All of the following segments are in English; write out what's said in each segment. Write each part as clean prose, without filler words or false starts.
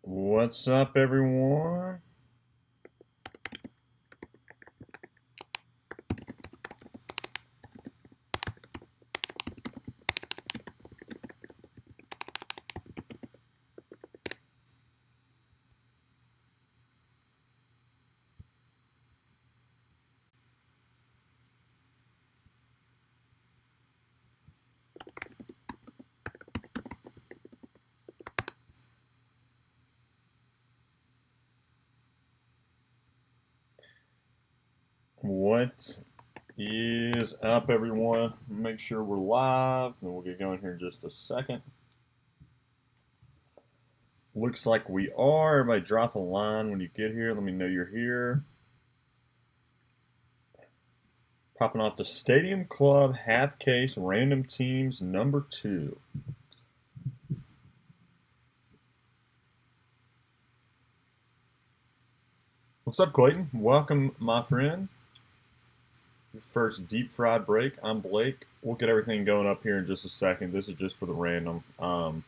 What's up, everyone? What is up, everyone? Make sure we're live, and we'll get going here in just a second. Looks like we are. Everybody drop a line when you get here. Let me know you're here. Popping off the Stadium Club half case random teams number 2. What's up, Clayton? Welcome, my friend. Your first deep fried break. I'm Blake. We'll get everything going up here in just a second. This is just for the random. But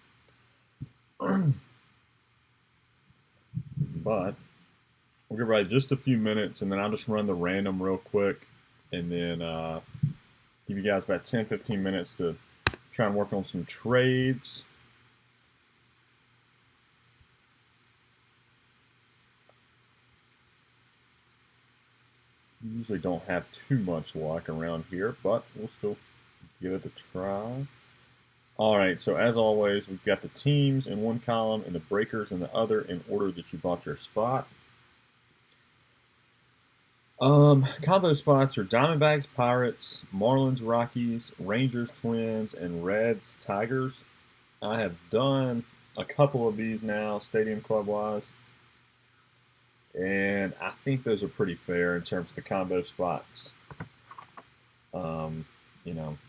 we'll give everybody just a few minutes, and then I'll just run the random real quick, and then give you guys about 10, 15 minutes to try and work on some trades. Usually don't have too much luck around here, but we'll still give it a try. All right, so as always, we've got the teams in one column and the breakers in the other in order that you bought your spot. Combo spots are Diamondbacks, Pirates, Marlins, Rockies, Rangers, Twins, and Reds, Tigers. I have done a couple of these now, Stadium Club wise, and I think those are pretty fair in terms of the combo spots.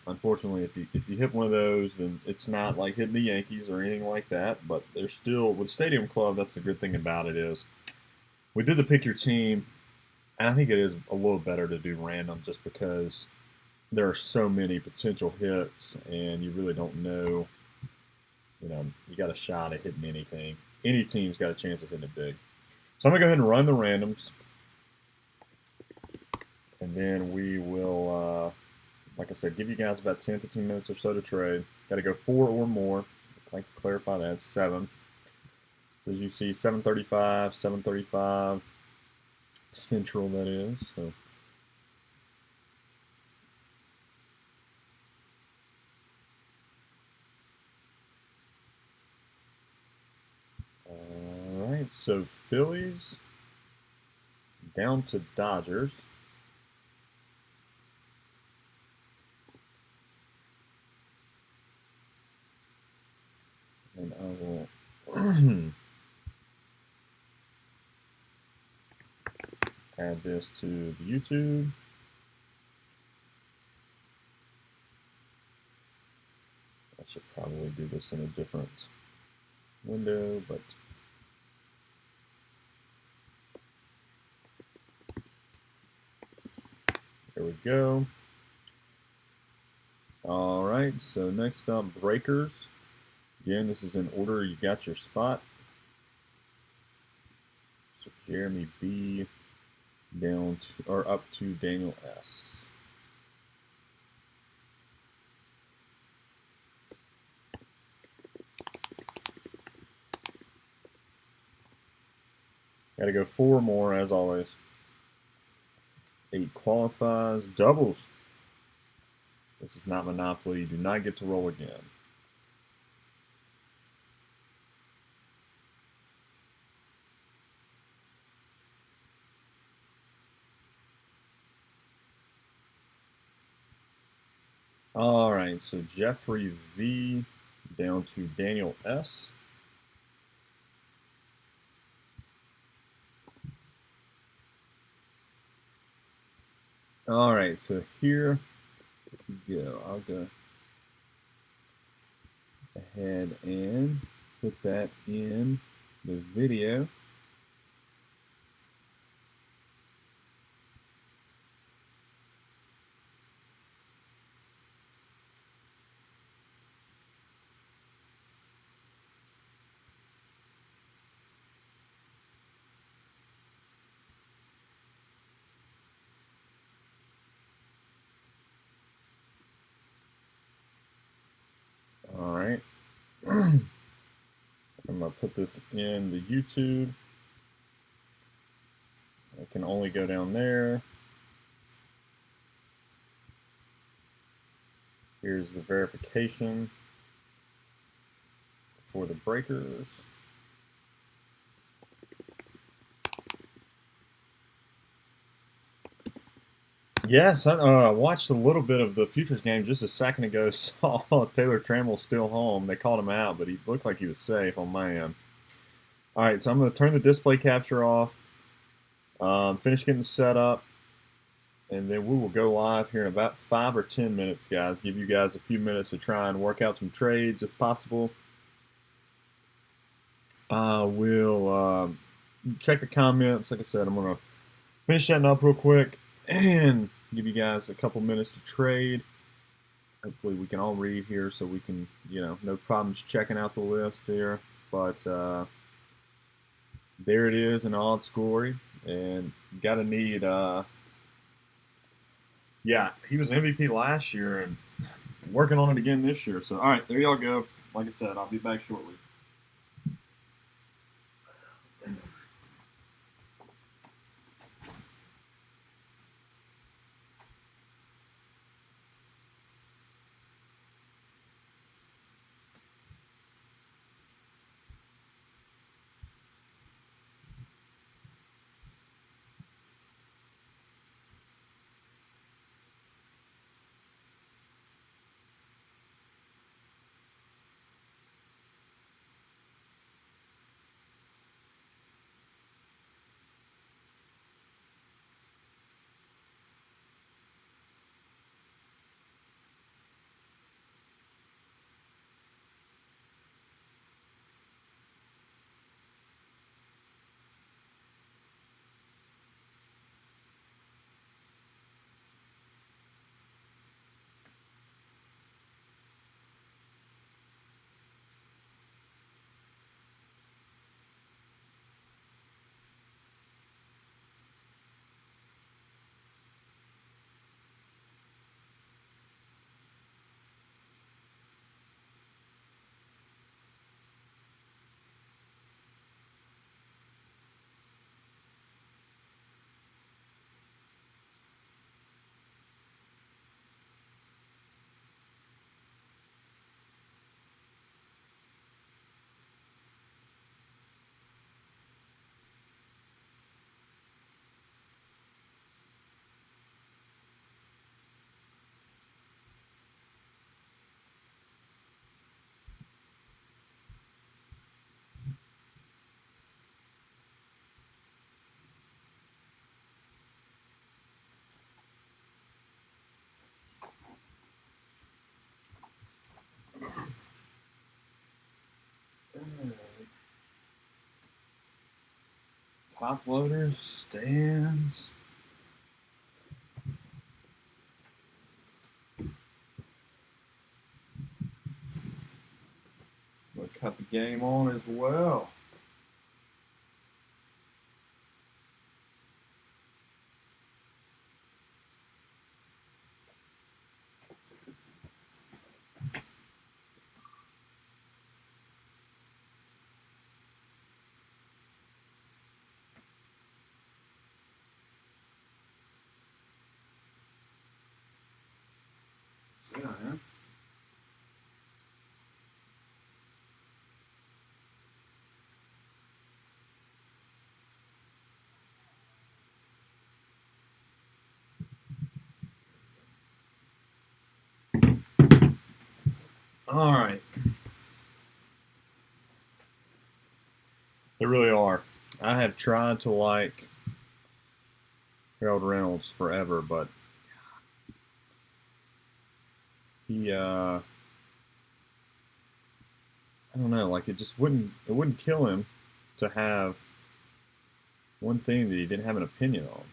Unfortunately, if you hit one of those, then it's not like hitting the Yankees or anything like that. But there's still with Stadium Club. That's the good thing about it is we did the pick your team, and I think it is a little better to do random just because there are so many potential hits, and you really don't know. You got a shot at hitting anything. Any team's got a chance of hitting it big. So I'm gonna go ahead and run the randoms, and then we will, like I said, give you guys about 10, 15 minutes or so to trade. Got to go 4 or more. I'd like to clarify that. It's 7. So as you see, 7:35, 7:35 Central. That is. So all right. So Phillies down to Dodgers. And I will add this to the YouTube. I should probably do this in a different window, but there we go. All right, so next up, breakers. Again, this is in order you got your spot. So Jeremy B down to, or up to Daniel S. Got to go 4 more as always. 8 qualifies. Doubles. This is not Monopoly. You do not get to roll again. All right, so Jeffrey V down to Daniel S. All right, so here we go. I'll go ahead and put that in the video. put this in the YouTube. I can only go down there. Here's the verification for the breakers. Yes, I watched a little bit of the Futures game just a second ago. Saw Taylor Trammell still home. They called him out, but he looked like he was safe on my end. All right, so I'm going to turn the display capture off, finish getting set up, and then we will go live here in about 5 or 10 minutes, guys. Give you guys a few minutes to try and work out some trades if possible. We'll check the comments. Like I said, I'm going to finish setting up real quick and give you guys a couple minutes to trade. Hopefully we can all read here so we can, no problems checking out the list here. But there it is in all its glory. And got to need, yeah, he was MVP last year and working on it again this year. So, all right, there y'all go. Like I said, I'll be back shortly. Top loaders, stands. We'll cut the game on as well. See, I am. All right. They really are. I have tried to like Harold Reynolds forever, but he I don't know, like it wouldn't kill him to have one thing that he didn't have an opinion on.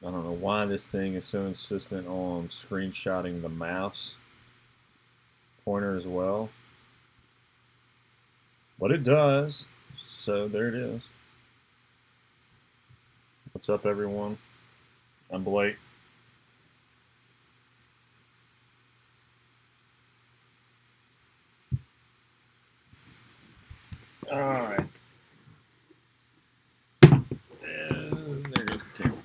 I don't know why this thing is so insistent on screenshotting the mouse pointer as well. But it does. So there it is. What's up, everyone? I'm Blake. All right. And there goes the camera.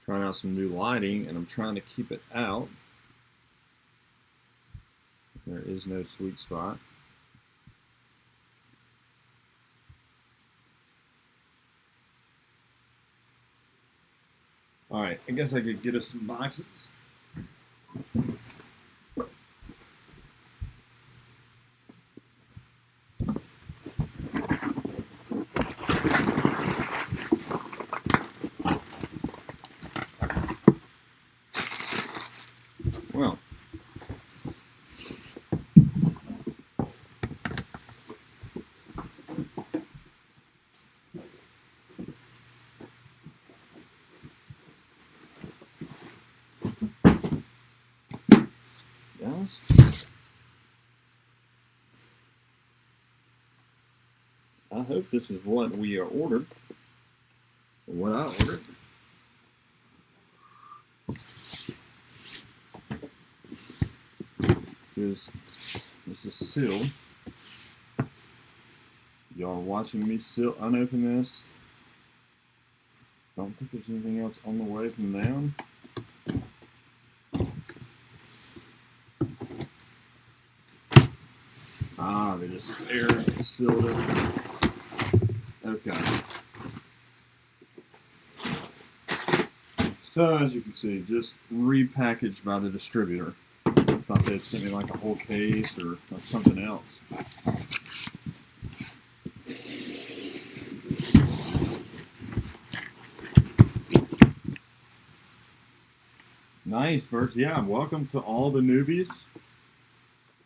Trying out some new lighting, and I'm trying to keep it out. There is no sweet spot. All right, I guess I could get us some boxes. Well, guys, I hope this is what we are ordered, or what I ordered. Because this is sealed. Y'all watching me still unopen this. Don't think there's anything else on the way from them. Ah, they just air sealed it. Okay. So as you can see, just repackaged by the distributor. Thought they'd sent me like a whole case or something else. Nice, Birds. Yeah, welcome to all the newbies.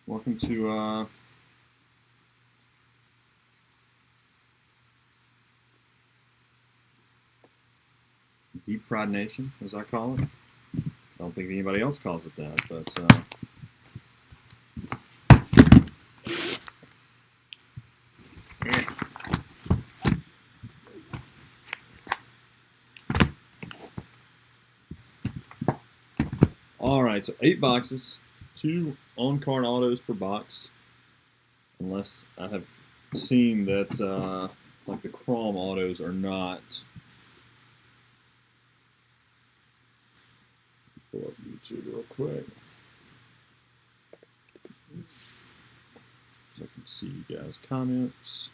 Welcome to Deep Fried Nation, as I call it. I don't think anybody else calls it that, but all right, so 8 boxes, 2 on-card autos per box, unless I have seen that like the Chrome autos are not. Pull up YouTube real quick so I can see you guys' comments.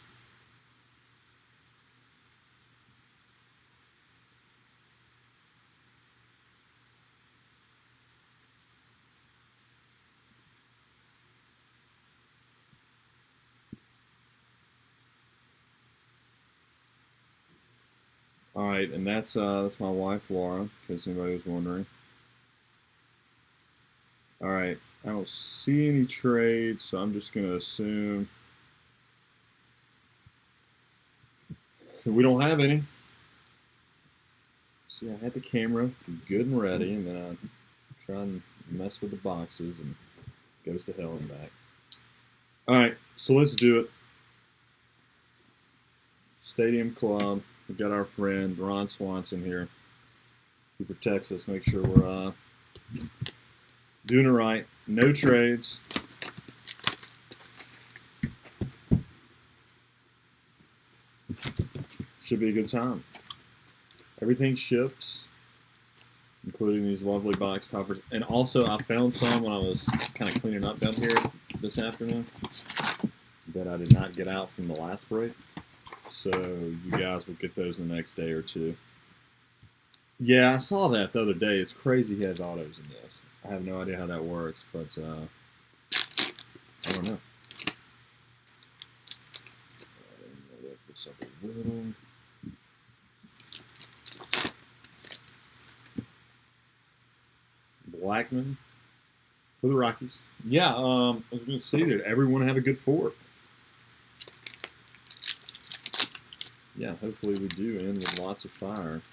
All right, and that's my wife Laura, in case anybody was wondering. All right, I don't see any trades, so I'm just gonna assume we don't have any. See, I had the camera good and ready, and then I try and mess with the boxes, and it goes to hell and back. All right, so let's do it. Stadium Club. We got our friend Ron Swanson here. He protects us. Make sure we're doing it right. No trades. Should be a good time. Everything ships, including these lovely box toppers. And also, I found some when I was kind of cleaning up down here this afternoon that I did not get out from the last break. So you guys will get those in the next day or two. Yeah, I saw that the other day. It's crazy he has autos in this. I have no idea how that works, but I don't know. Lift this up a little. Blackman for the Rockies. Yeah, I was going to say that everyone have a good fourth. Yeah, hopefully we do end with lots of fire.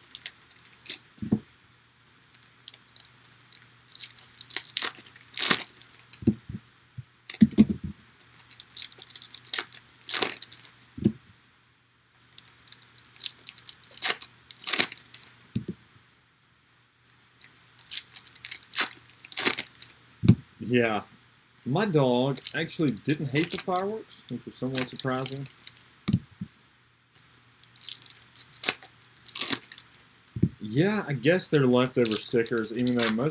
Yeah, my dog actually didn't hate the fireworks, which was somewhat surprising. Yeah, I guess they're leftover stickers, even though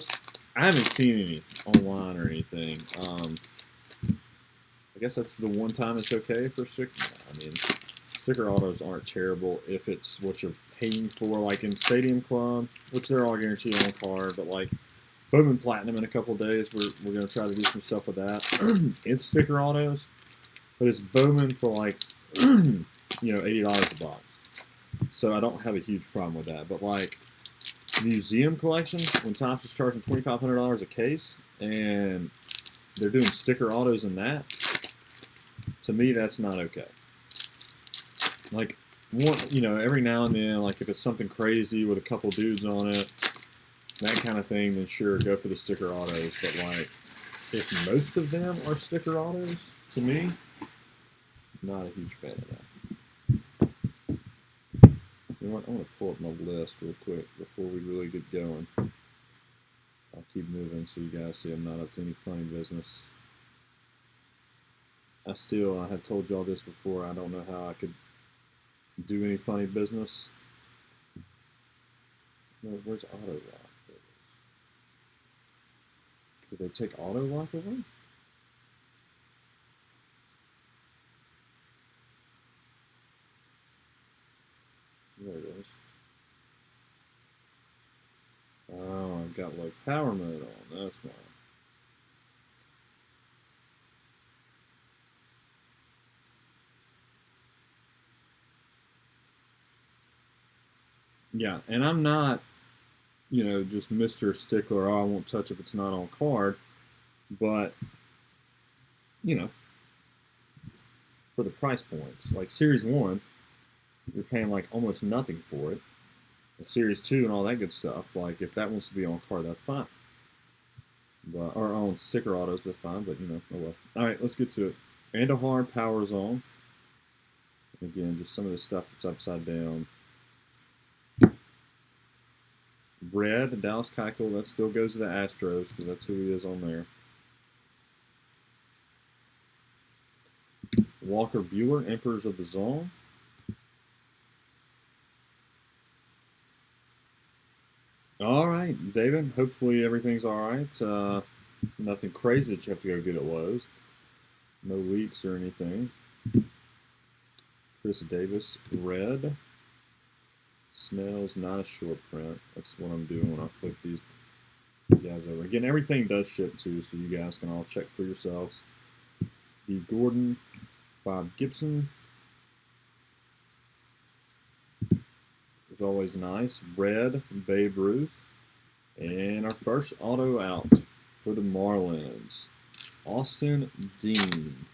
I haven't seen any online or anything. I guess that's the one time it's okay for stickers. I mean, sticker autos aren't terrible if it's what you're paying for, like in Stadium Club, which they're all guaranteed on card, but like Bowman Platinum in a couple days, we're going to try to do some stuff with that. It's sticker autos, but it's Bowman for like, $80 a box. So I don't have a huge problem with that. But like museum collections, when Topps is charging $2,500 a case, and they're doing sticker autos in that, to me that's not okay. Like every now and then, like if it's something crazy with a couple dudes on it, that kind of thing, then sure, go for the sticker autos. But like, if most of them are sticker autos, to me, not a huge fan of that. You know what? I want to pull up my list real quick before we really get going. I'll keep moving so you guys see I'm not up to any funny business. I have told y'all this before, I don't know how I could do any funny business. No, where's auto lock? Did they take auto lock away? There it is. Oh, I've got like power mode on, that's why. Yeah, and I'm not, just Mr. Stickler, oh, I won't touch if it's not on card. But, for the price points, like Series 1, you're paying like almost nothing for it. And Series 2 and all that good stuff, like if that wants to be on card, that's fine. But, or on sticker autos, that's fine, but oh well. Alright, let's get to it. Andujar Power Zone. Again, just some of the stuff that's upside down. Red, Dallas Keuchel, that still goes to the Astros, because that's who he is on there. Walker Buehler, Emperors of the Zone. All right, David. Hopefully everything's all right. Nothing crazy that you have to go get at Lowe's. No leaks or anything. Chris Davis, red. Snell's not a short print. That's what I'm doing when I flip these guys over. Again, everything does ship too, so you guys can all check for yourselves. D. Gordon, Bob Gibson. It's always nice. Red, Babe Ruth. And our first auto out for the Marlins, Austin Dean.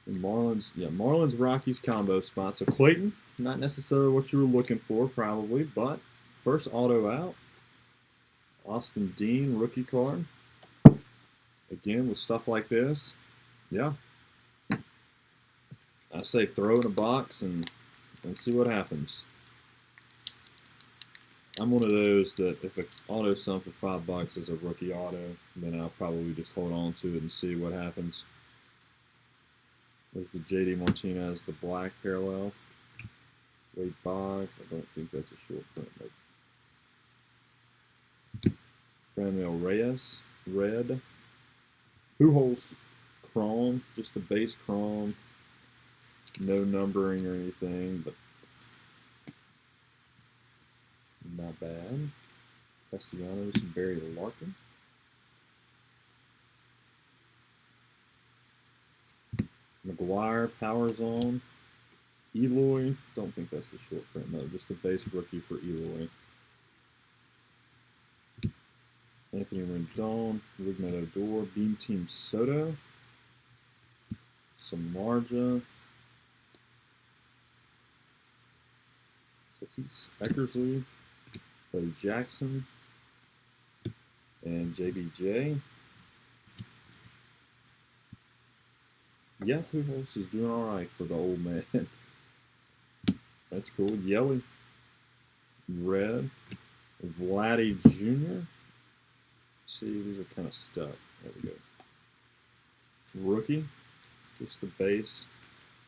And Marlins Rockies combo spot. So Clayton, not necessarily what you were looking for, probably, but first auto out. Austin Dean rookie card. Again, with stuff like this, yeah. I say throw in a box and see what happens. I'm one of those that if an auto sum for $5 is a rookie auto, then I'll probably just hold on to it and see what happens. There's the JD Martinez, the black parallel. Wade Boggs, I don't think that's a short print. Nope. Franmil Reyes, red. Pujols, chrome, just the base chrome. No numbering or anything, but not bad. Castellanos, Barry Larkin. McGuire, Power Zone. Eloy, don't think that's the short print, no, just the base rookie for Eloy. Anthony Rendon, Rougned Odor, Beam Team Soto, Samardzija, Tatis Eckersley, Bo Jackson, and JBJ. Yeah, Pujols is doing all right for the old man. That's cool. Yellow, red, Vladdy Jr. See, these are kind of stuck. There we go. Rookie, just the base.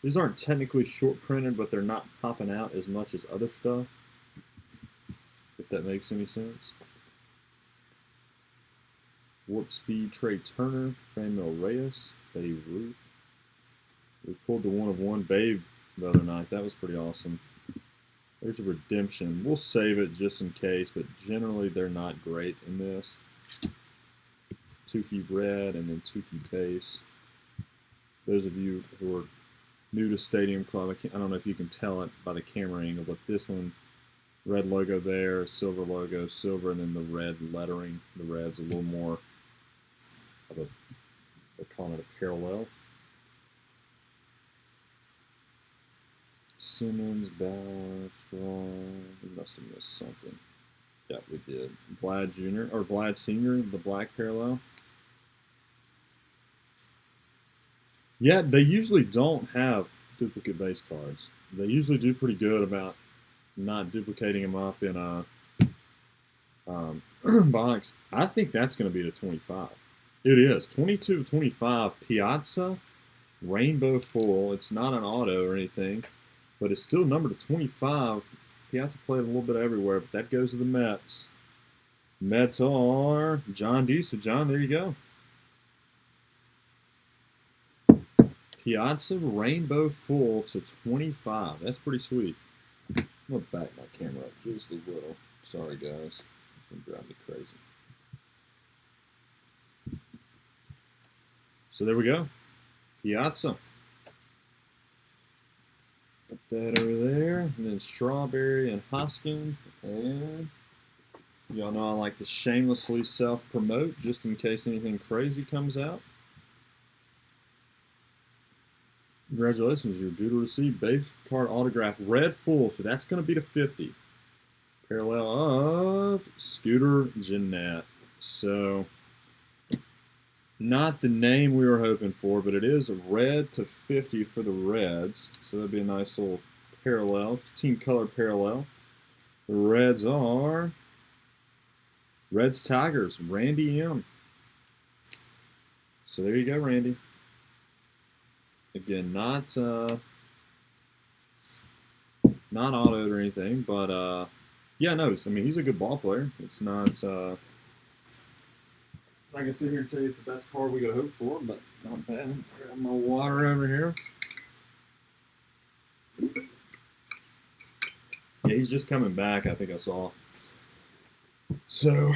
These aren't technically short printed, but they're not popping out as much as other stuff, if that makes any sense. Warp Speed, Trey Turner, Franmil Reyes, Babe Ruth. We pulled the 1/1 Babe the other night. That was pretty awesome. There's a redemption. We'll save it just in case, but generally they're not great in this. Tukey Red and then Tukey Base. Those of you who are new to Stadium Club, I don't know if you can tell it by the camera angle, but this one, red logo there, silver logo, silver, and then the red lettering. The red's a little more of a, they're calling it a parallel. Simmons, Bauer, Strong. We must have missed something. Yeah, we did. Vlad Jr. or Vlad Sr., the black parallel. Yeah, they usually don't have duplicate base cards. They usually do pretty good about not duplicating them up in a box. I think that's going to be the 25. It is. 22/25 Piazza, Rainbow Full. It's not an auto or anything, but it's still numbered to 25. Piazza played a little bit everywhere, but that goes to the Mets. Mets are John D. So, John, there you go. Piazza Rainbow Full to 25. That's pretty sweet. I'm going to back my camera up just a little. Sorry, guys. It's going to drive me crazy. So there we go. Piazza. Put that over there. And then Strawberry and Hoskins. And y'all know I like to shamelessly self-promote just in case anything crazy comes out. Congratulations, you're due to receive base card autograph red full, so that's going to be the 50. Parallel of Scooter Gennett. So, not the name we were hoping for, but it is a red to 50 for the Reds. So that'd be a nice little parallel, team color parallel. The Reds are Reds Tigers, Randy M. So there you go, Randy. Again, not autoed or anything, but yeah, no. I mean, he's a good ball player. It's not. I can sit here and say it's the best card we could hope for, but not bad. Grab my water over here. Yeah, he's just coming back. I think I saw. So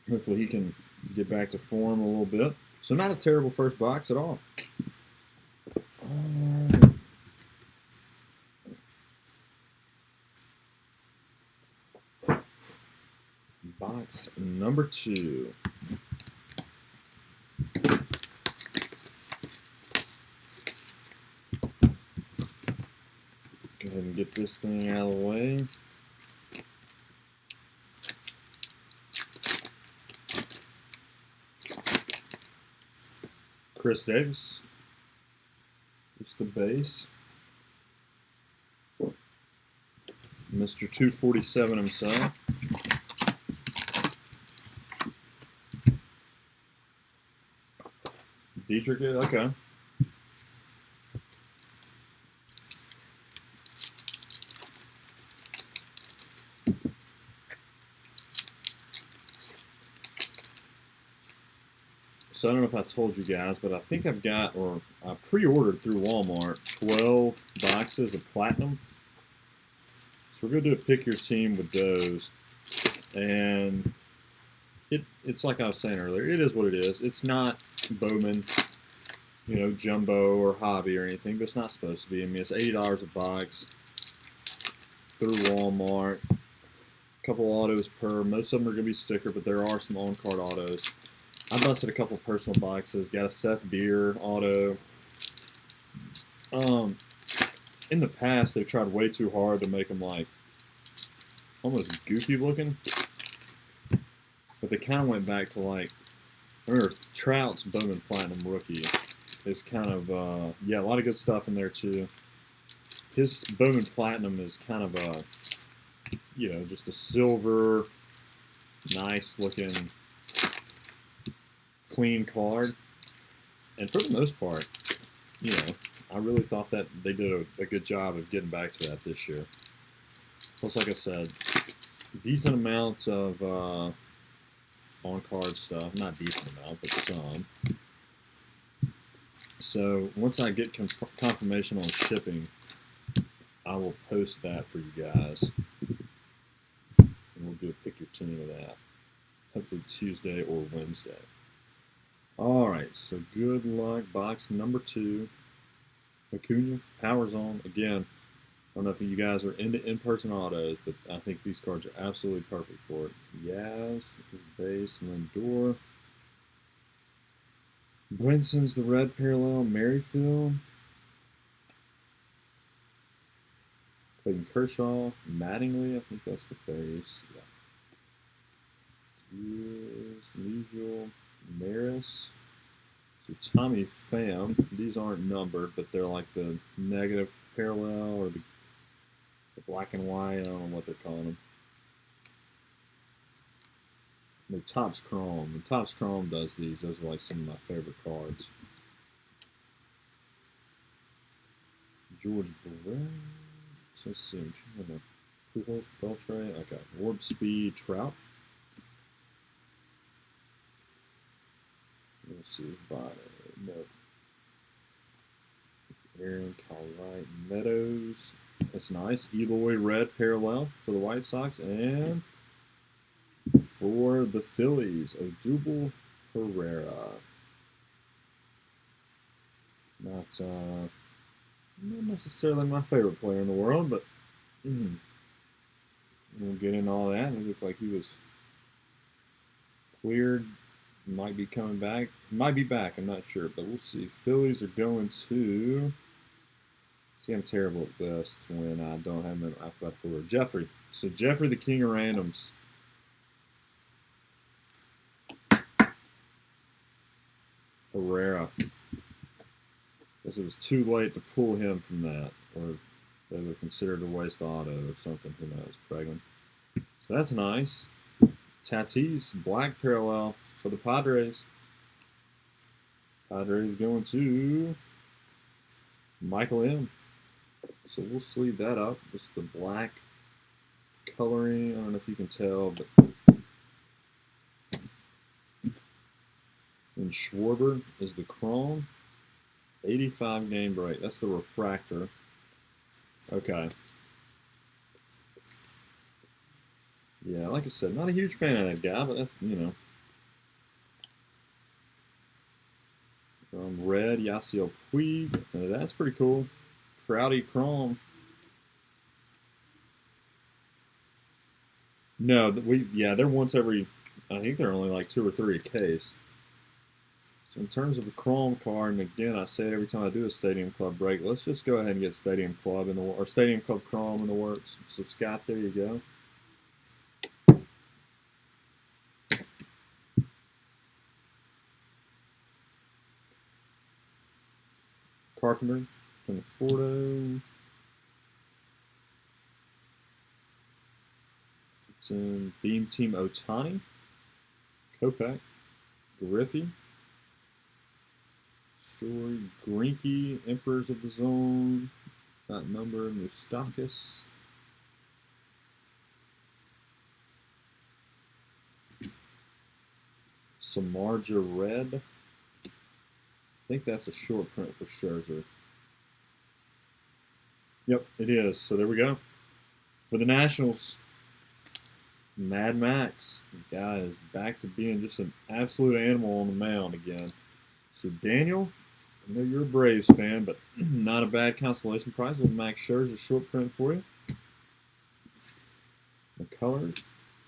hopefully he can get back to form a little bit. So not a terrible first box at all. Box number 2. Go ahead and get this thing out of the way. Chris Davis. Just the base. Mr. 247 himself. Dietrich, okay. So I don't know if I told you guys, but I think I've got, or I pre-ordered through Walmart, 12 boxes of Platinum. So we're going to do a pick your team with those. And it's like I was saying earlier, it is what it is. It's not Bowman, you know, Jumbo or Hobby or anything, but it's not supposed to be. I mean, it's $80 a box through Walmart. couple autos per. Most of them are going to be sticker, but there are some on-card autos. I busted a couple personal boxes. Got a Seth Beer auto. In the past, they've tried way too hard to make them like almost goofy looking, but they kind of went back to like, remember Trout's Bowman Platinum rookie is kind of yeah, a lot of good stuff in there too. His Bowman Platinum is kind of a, you know, just a silver, nice looking, clean card, and for the most part, you know, I really thought that they did a good job of getting back to that this year. Plus, like I said, decent amounts of on-card stuff. Not decent amount, but some. So once I get confirmation on shipping, I will post that for you guys. And we'll do a pick your team of that. Hopefully Tuesday or Wednesday. Alright, so good luck. Box number 2. Acuna, Power Zone. Again, I don't know if you guys are into in-person autos, but I think these cards are absolutely perfect for it. Yaz is base, and then Lindor. Brinson's the red parallel. Merrifield. Clayton Kershaw. Mattingly, I think that's the base. Yeah. Legial. Maris. So Tommy Pham. These aren't numbered, but they're like the negative parallel or the black and white. I don't know what they're calling them. The Topps Chrome. The Topps Chrome does these. Those are like some of my favorite cards. George Brett. Let's see. Pujols, Beltre. Okay. Warp Speed, Trout. Let's see. No. Aaron, Cartwright, Meadows. That's nice. Eloy red parallel for the White Sox. And for the Phillies, Odubel Herrera. Not necessarily my favorite player in the world, but we'll get into all that. It looked like he was cleared. Might be coming back. Might be back. I'm not sure, but we'll see. Phillies are going to. See, I'm terrible at this when I don't have them in alphabetical order. Jeffrey. So Jeffrey, the king of randoms. Herrera. Because it was too late to pull him from that, or they were considered a waste auto or something. Who knows? Pregnant. So that's nice. Tatis, black parallel for the Padres. Padres going to Michael M. So we'll sleeve that up. Just the black coloring. I don't know if you can tell, but. And Schwarber is the Chrome. 85 game break. That's the refractor. Okay. Yeah, like I said, not a huge fan of that guy, but that's, you know. Red, Yasiel Puig. That's pretty cool. Trouty Chrome. No, they're once every, I think they're only like 2 or 3 a case. So in terms of the Chrome card, and again, I say it every time I do a Stadium Club break, let's just go ahead and get Stadium Club in the or Stadium Club Chrome in the works. So Scott, there you go. Carpenter, Conforto. It's in Beam Team Otani. Kopech. Griffey. Story. Greinke. Emperors of the Zone. Not numbered. Moustakis. Samardzija Red. I think that's a short print for Scherzer. Yep, it is. So there we go. For the Nationals, Mad Max. The guy is back to being just an absolute animal on the mound again. So Daniel, I know you're a Braves fan, but not a bad consolation prize with Max Scherzer short print for you. The colors,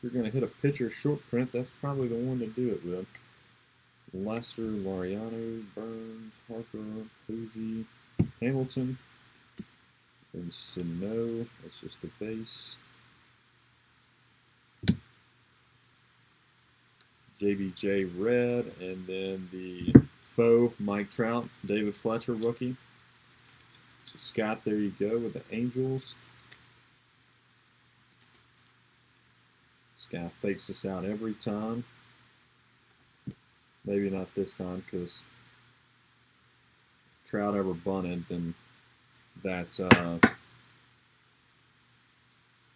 you're going to hit a pitcher short print, that's probably the one to do it with. Lester, Laureano, Burns, Harper, Posey, Hamilton, and Sano. That's just the base. JBJ red, and then the faux Mike Trout, David Fletcher rookie. So Scott, there you go with the Angels. Scott fakes us out every time. Maybe not this time, because if Trout ever bunted, then that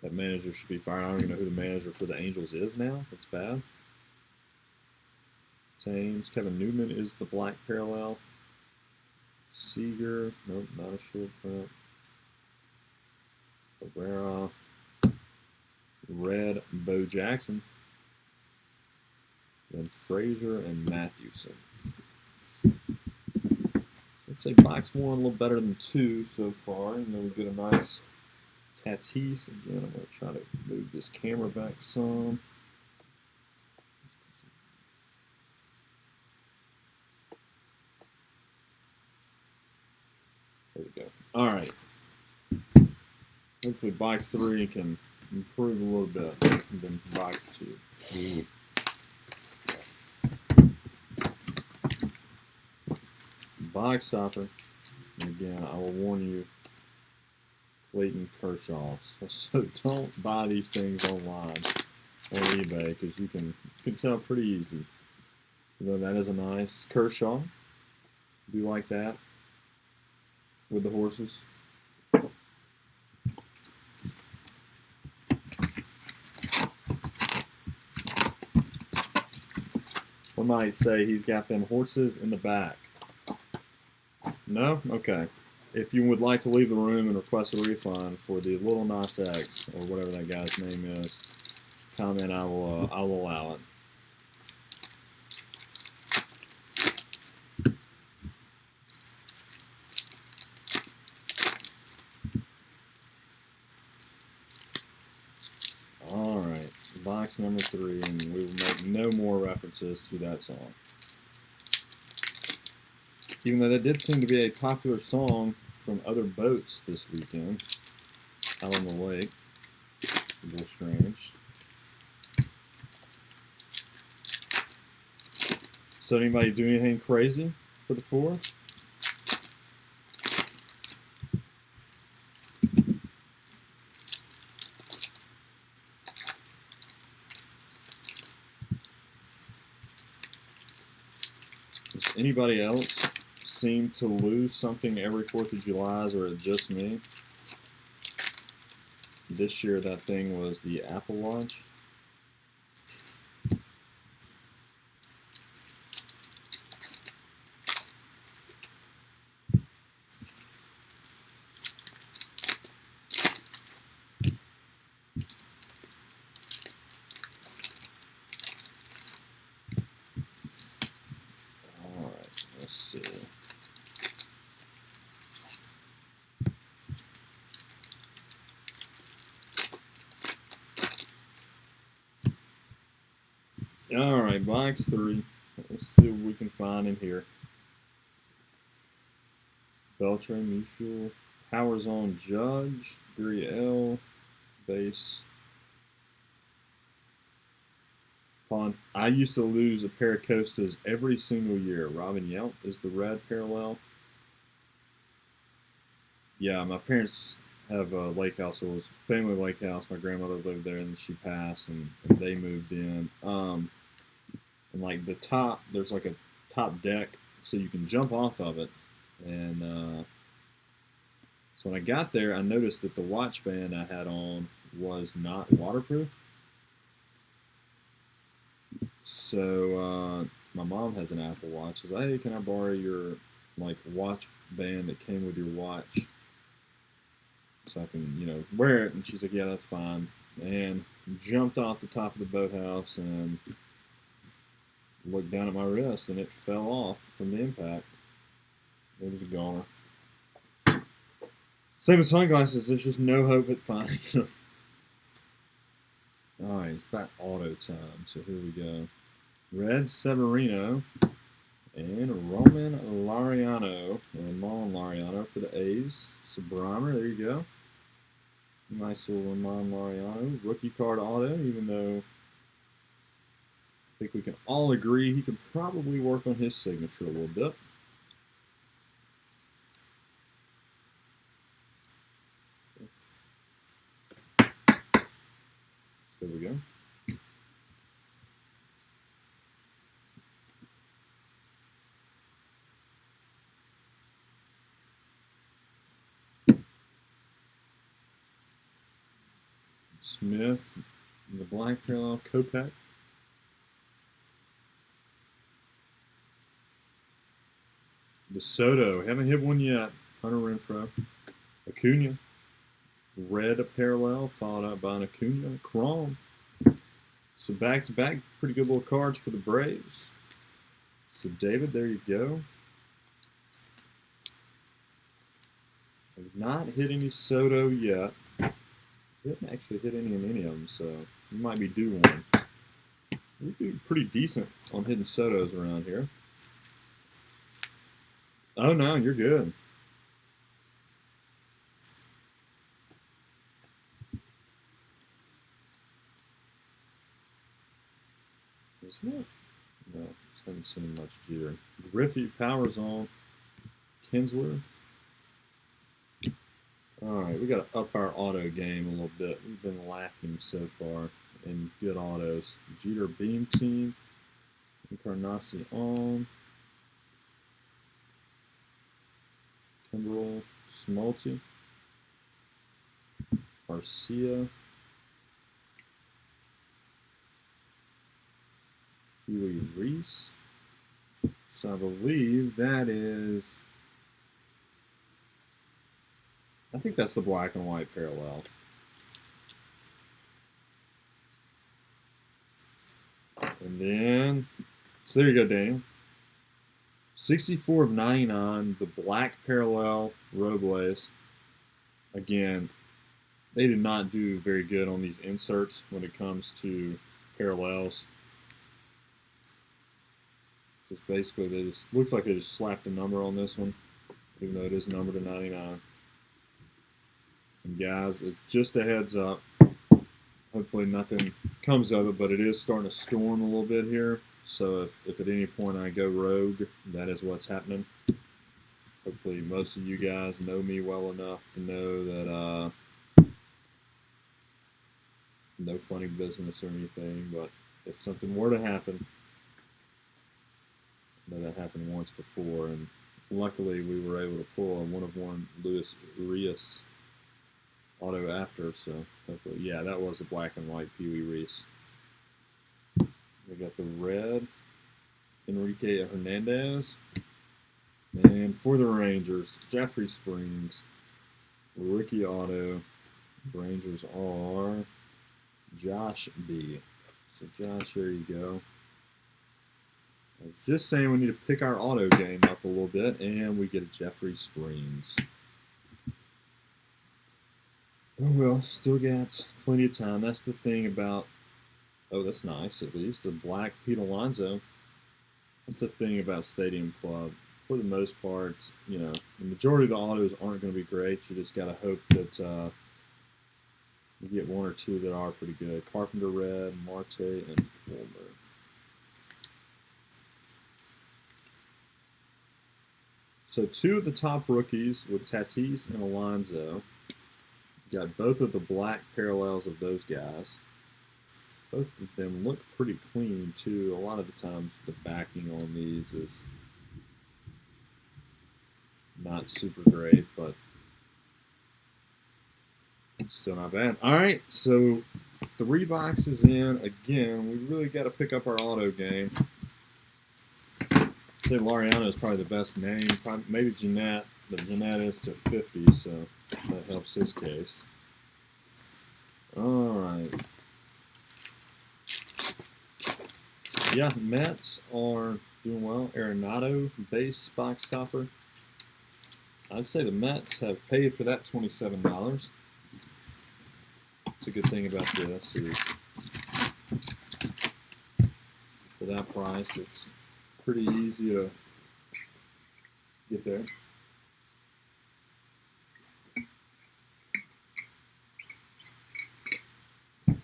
manager should be fired. I don't even know who the manager for the Angels is now. That's bad. Thames. Kevin Newman is the black parallel. Seager. Nope, not a short print. Cabrera. Red. Bo Jackson. Then Frazier and Mathewson. Let's say box one a little better than two so far. And then we get a nice Tatis. Again, I'm going to try to move this camera back some. There we go. All right. Hopefully box three can improve a little bit than box two. Box stopper. And again, I will warn you, Clayton Kershaw. So don't buy these things online or eBay, because you can tell pretty easy. You know, that is a nice Kershaw. Do you like that with the horses? One might say he's got them horses in the back. No? Okay. If you would like to leave the room and request a refund for the Little Nas X, or whatever that guy's name is, comment, I'll allow it. Alright, box number 3, and we will make no more references to that song. Even though that did seem to be a popular song from other boats this weekend out on the lake. A little strange. So anybody do anything crazy for the 4? Does anybody else seem to lose something every 4th of July, or is it just me? This year that thing was the Apple Watch. Alright, let's see. Alright, box 3. Let's see what we can find in here. Beltran, Mutual, Powers on Judge, Gurriel, base. I used to lose a pair of Costas every single year. Robin Yelp is the red parallel. Yeah, my parents have a lake house. It was family lake house. My grandmother lived there, and she passed, and they moved in. And like the top, there's like a top deck, so you can jump off of it. And so when I got there, I noticed that the watch band I had on was not waterproof. So my mom has an Apple Watch. She's like, "Hey, can I borrow your like watch band that came with your watch, so I can wear it?" And she's like, "Yeah, that's fine." And jumped off the top of the boathouse and looked down at my wrist, and it fell off from the impact. It was a goner. Same with sunglasses. There's just no hope at finding them. All right, it's back auto time. So here we go. Red Severino and Roman Laureano for the A's. Sobramer, there you go. Nice little Roman Laureano. Rookie card auto, even though I think we can all agree he could probably work on his signature a little bit. There we go. Smith, the black parallel, Kopech. DeSoto, haven't hit one yet. Hunter Renfroe. Acuna, red parallel, followed up by an Acuna. Chrome. So back-to-back, pretty good little cards for the Braves. So David, there you go. I've not hit any Soto yet. Didn't actually hit any in any of them, so you might be due one. We do pretty decent on hitting Sotos around here. Oh no, you're good. Isn't it? No, just haven't seen much Jeter. Griffey, Powers on. Kinsler. Alright, we got to up our auto game a little bit. We've been lacking so far in good autos. Jeter Beam Team. Encarnacion. Kimbrel. Smolty. Garcia. Huey Reese. So I believe that is... I think that's the black and white parallel. And then, so there you go, Daniel. 64 of 99, the black parallel Robles. Again, they did not do very good on these inserts when it comes to parallels. Just basically, they just looks like they just slapped a number on this one, even though it is numbered to 99. And guys, it's just a heads up. Hopefully nothing comes of it, but it is starting to storm a little bit here. So if at any point I go rogue, that is what's happening. Hopefully most of you guys know me well enough to know that no funny business or anything. But if something were to happen, I know that happened once before, and luckily we were able to pull a 1-of-1 Luis Urias auto after, so hopefully, yeah, that was a black and white Pee Wee Reese. We got the red Enrique Hernandez, and for the Rangers, Jeffrey Springs, rookie auto. Rangers are Josh B. So Josh, there you go. I was just saying we need to pick our auto game up a little bit, and we get a Jeffrey Springs. Oh well, still got plenty of time. That's the thing about, oh, that's nice at least, the black Pete Alonso. That's the thing about Stadium Club. For the most part, you know, the majority of the autos aren't going to be great. You just got to hope that you get one or two that are pretty good. Carpenter Red, Marte, and Fulmer. So two of the top rookies with Tatis and Alonso. Got both of the black parallels of those guys. Both of them look pretty clean, too. A lot of the times the backing on these is not super great, but still not bad. All right, so 3 boxes in. Again, we really got to pick up our auto game. I'd say Laureano is probably the best name. Probably, maybe Jeanette, but Jeanette is to 50, so that helps his case. All right. Yeah, Mets are doing well. Arenado, base box topper. I'd say the Mets have paid for that $27. What's a good thing about this is For that price, it's pretty easy to get there. Let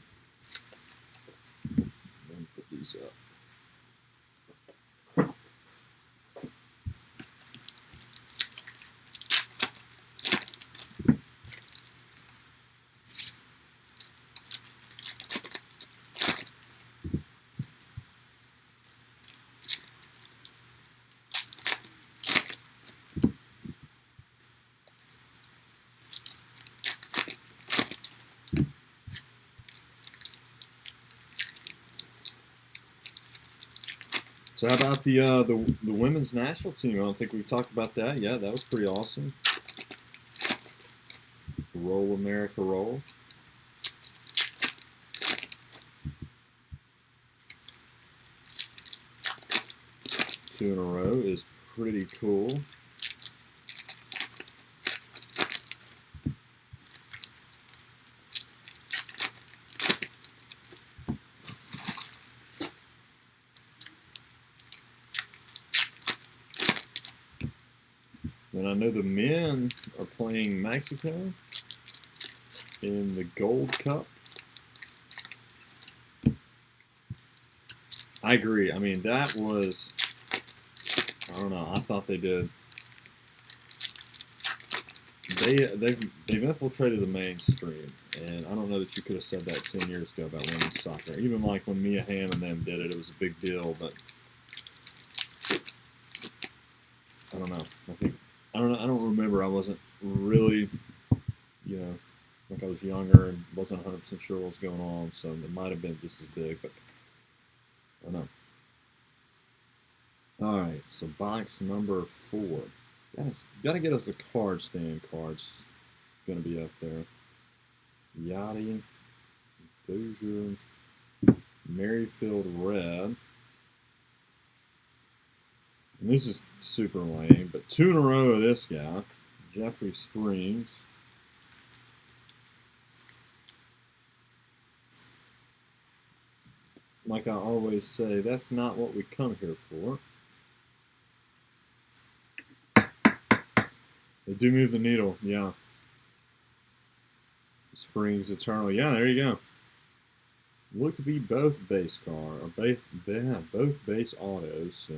me put these up. So how about the women's national team? I don't think we've talked about that. Yeah, that was pretty awesome. Roll America, roll. Two in a row is pretty cool. And I know the men are playing Mexico in the Gold Cup. I agree. I mean, that was, I don't know, I thought they did. They've infiltrated the mainstream, and I don't know that you could have said that 10 years ago about women's soccer. Even like when Mia Hamm and them did it, it was a big deal, but I don't know. I don't remember. I wasn't really, like I was younger and wasn't 100% sure what was going on, so it might have been just as big, but I don't know. All right, so box number 4. Gotta get us a card stand. Cards gonna be up there. Yachty, Dozier, Merrifield Red. And this is super lame, but 2 in a row of this guy, Jeffrey Springs. Like I always say, that's not what we come here for. They do move the needle, yeah. Springs Eternal, yeah, there you go. Look to be both base car, or both base autos, so.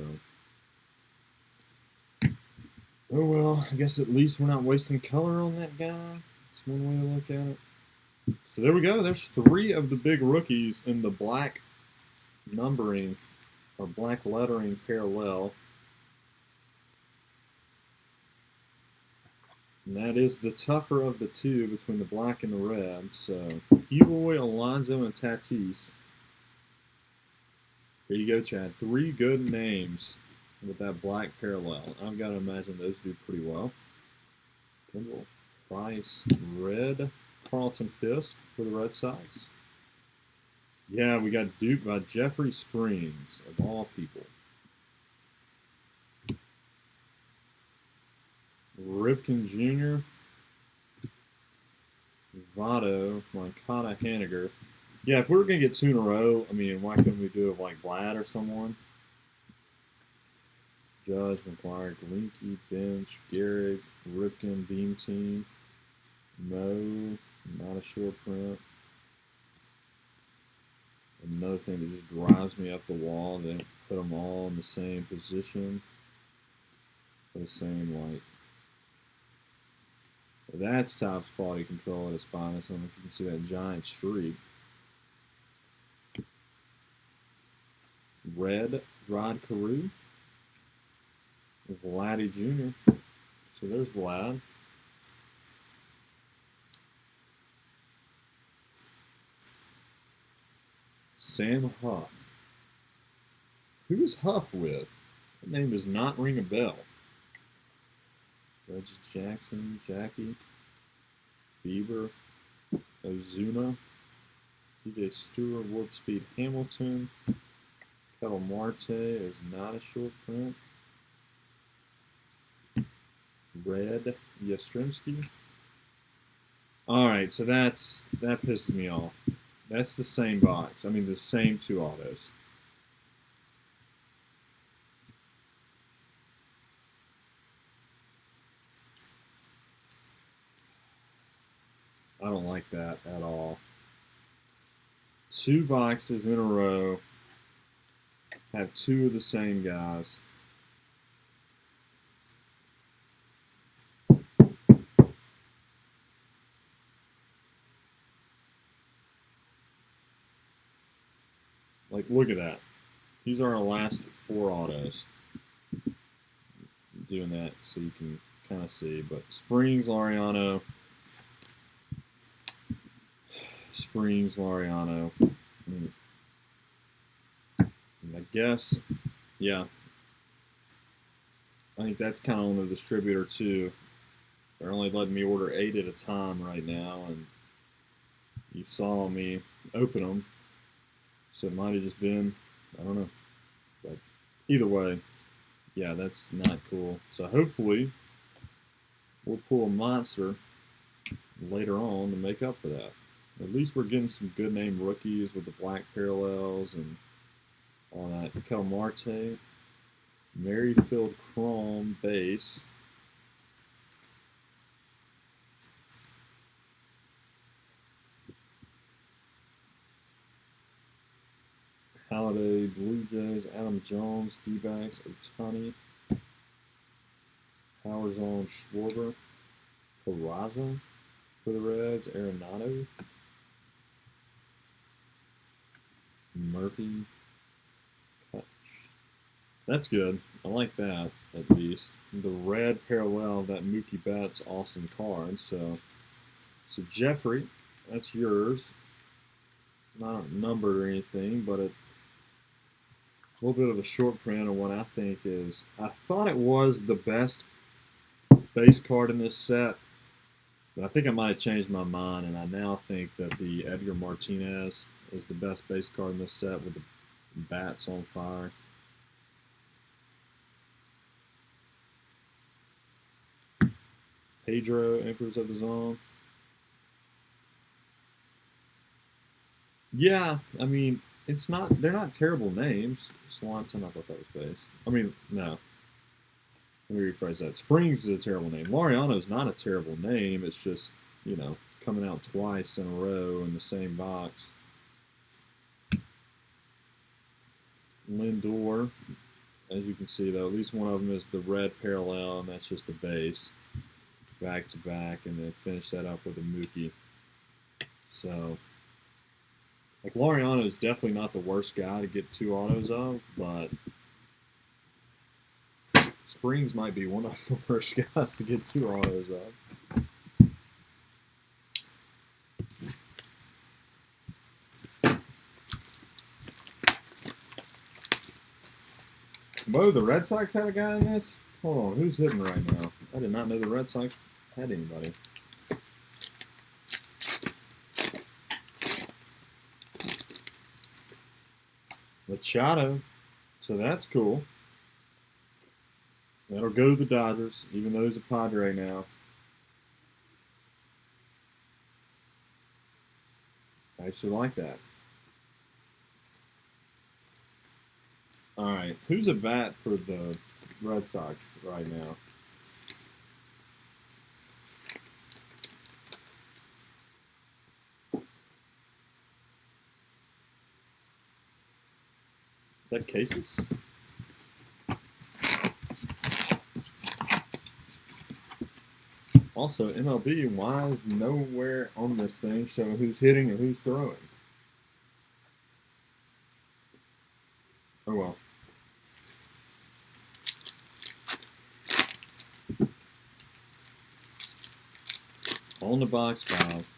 Oh well, I guess at least we're not wasting color on that guy. That's one way to look at it. So there we go. There's 3 of the big rookies in the black numbering or black lettering parallel. And that is the tougher of the 2 between the black and the red. So Eloy, Alonso, and Tatis. There you go, Chad. 3 good names with that black parallel. I've got to imagine those do pretty well. Kendall, Price, red, Carlton Fisk for the Red Sox. Yeah, we got duped by Jeffrey Springs, of all people. Ripken Jr., Votto, Moncada, Haniger. Yeah, if we were going to get 2 in a row, I mean, why couldn't we do it like Vlad or someone? Judge, McGuire, Galinky, Bench, Gehrig, Ripken, Beam Team, Mo, not a short print. Another thing that just drives me up the wall, they put them all in the same position. The same, like, that's Topps quality control at its finest. I don't know if you can see that giant streak. Red, Rod Carew. Vladdy Jr. So there's Vlad. Sam Huff. Who is Huff with? That name does not ring a bell. Reggie Jackson, Jackie, Bieber, Ozuna, TJ Stewart, Warp Speed Hamilton. Ketel Marte is not a short print. Red Yastrzemski. All right, so that pisses me off. That's the same box. I mean, the same 2 autos. I don't like that at all. 2 boxes in a row have 2 of the same guys. Like, look at that. These are our last 4 autos. I'm doing that so you can kind of see. But Springs, Laureano. Springs, Laureano. And I guess, yeah. I think that's kind of on the distributor, too. They're only letting me order 8 at a time right now. And you saw me open them. So it might have just been, I don't know. But either way, yeah, that's not cool. So hopefully we'll pull a monster later on to make up for that. At least we're getting some good name rookies with the black parallels and all that. Kel Marte, Merrifield Chrome base. Holiday, Blue Jays, Adam Jones, D-backs, Ohtani, Powers on Schwarber, Peraza for the Reds, Arenado, Murphy, Kutch. That's good. I like that, at least. The red parallel of that Mookie Betts awesome card. So Jeffrey, that's yours. Not numbered or anything, but a little bit of a short print of what I think is. I thought it was the best base card in this set, but I think I might have changed my mind, and I now think that the Edgar Martinez is the best base card in this set with the bats on fire. Pedro, Emperors of the Zone. Yeah, I mean, they're not terrible names. Swanson, I thought that was base. I mean, no. Let me rephrase that. Springs is a terrible name. Laureano's not a terrible name. It's just, coming out twice in a row in the same box. Lindor, as you can see, though, at least one of them is the red parallel, and that's just the base. Back to back, and then finish that up with a Mookie. So, like, Laureano is definitely not the worst guy to get 2 autos of, but Springs might be one of the worst guys to get 2 autos of. Whoa, the Red Sox had a guy in this? Hold on, who's hitting right now? I did not know the Red Sox had anybody. Machado. So that's cool. That'll go to the Dodgers, even though he's a Padre now. I actually like that. All right, who's a bat for the Red Sox right now? Is that Cases? Also, MLB, why is nowhere on this thing showing who's hitting and who's throwing? Oh well. On the box 5.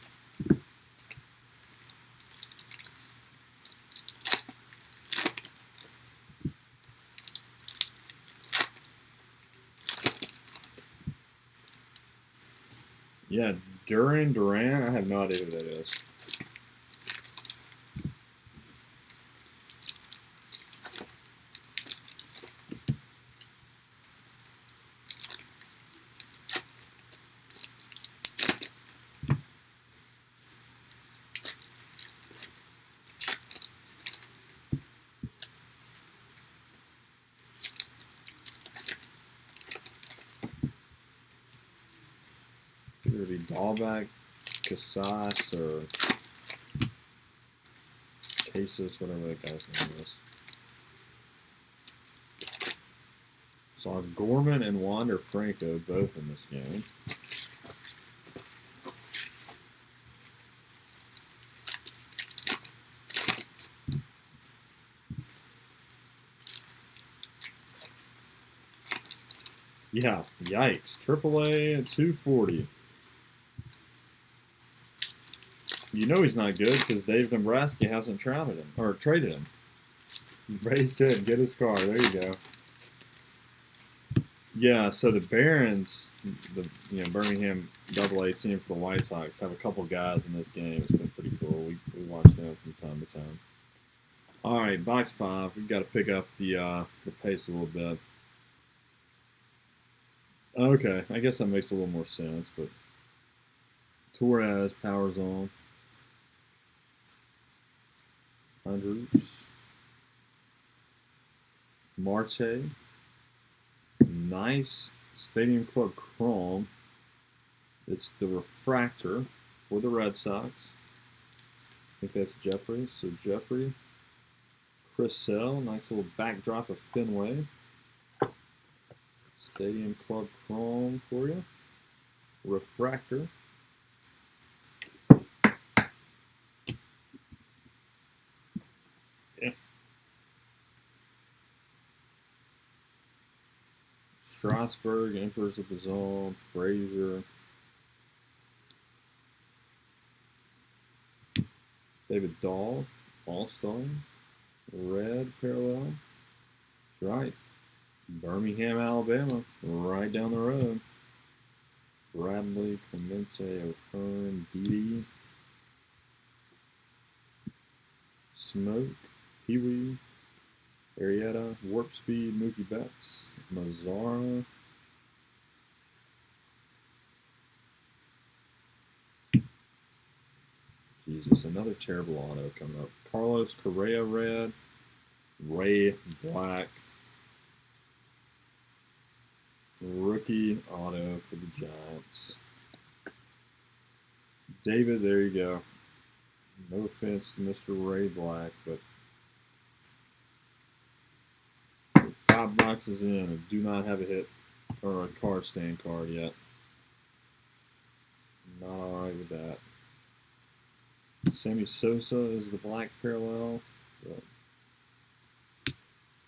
Yeah, Duran. I have no idea who that is. Ballback, Casas, or Cases, whatever that guy's name is. Saw Gorman and Wander Franco both in this game. Yeah, yikes. AAA at 240. You know he's not good because Dave Dombrowski hasn't traded him. Ray said, get his car. There you go. Yeah, so the Barons, the Birmingham AA team for the White Sox, have a couple guys in this game. It's been pretty cool. We watch them from time to time. All right, box 5. We've got to pick up the pace a little bit. Okay, I guess that makes a little more sense, but Torres, powers on. Andrews. Marte. Nice Stadium Club Chrome. It's the refractor for the Red Sox. I think that's Jeffrey. So Jeffrey. Chris Sale. Nice little backdrop of Fenway. Stadium Club Chrome for you. Refractor. Yeah. Strasburg, Emperors of the Zone, Frazier. David Dahl, All-Star. Red parallel. That's right. Birmingham, Alabama, right down the road. Bradley, Clemente, O'Hearn, Dede, Smoke, Pee-wee, Arrieta, Warp Speed, Mookie Betts, Mazzara. Jesus, another terrible auto coming up. Carlos Correa, red. Ray, black. Rookie auto for the Giants. David, there you go. No offense to Mr. Ray Black, but 5 boxes in and do not have a hit or a card stand card yet. Not alright with that. Sammy Sosa is the black parallel.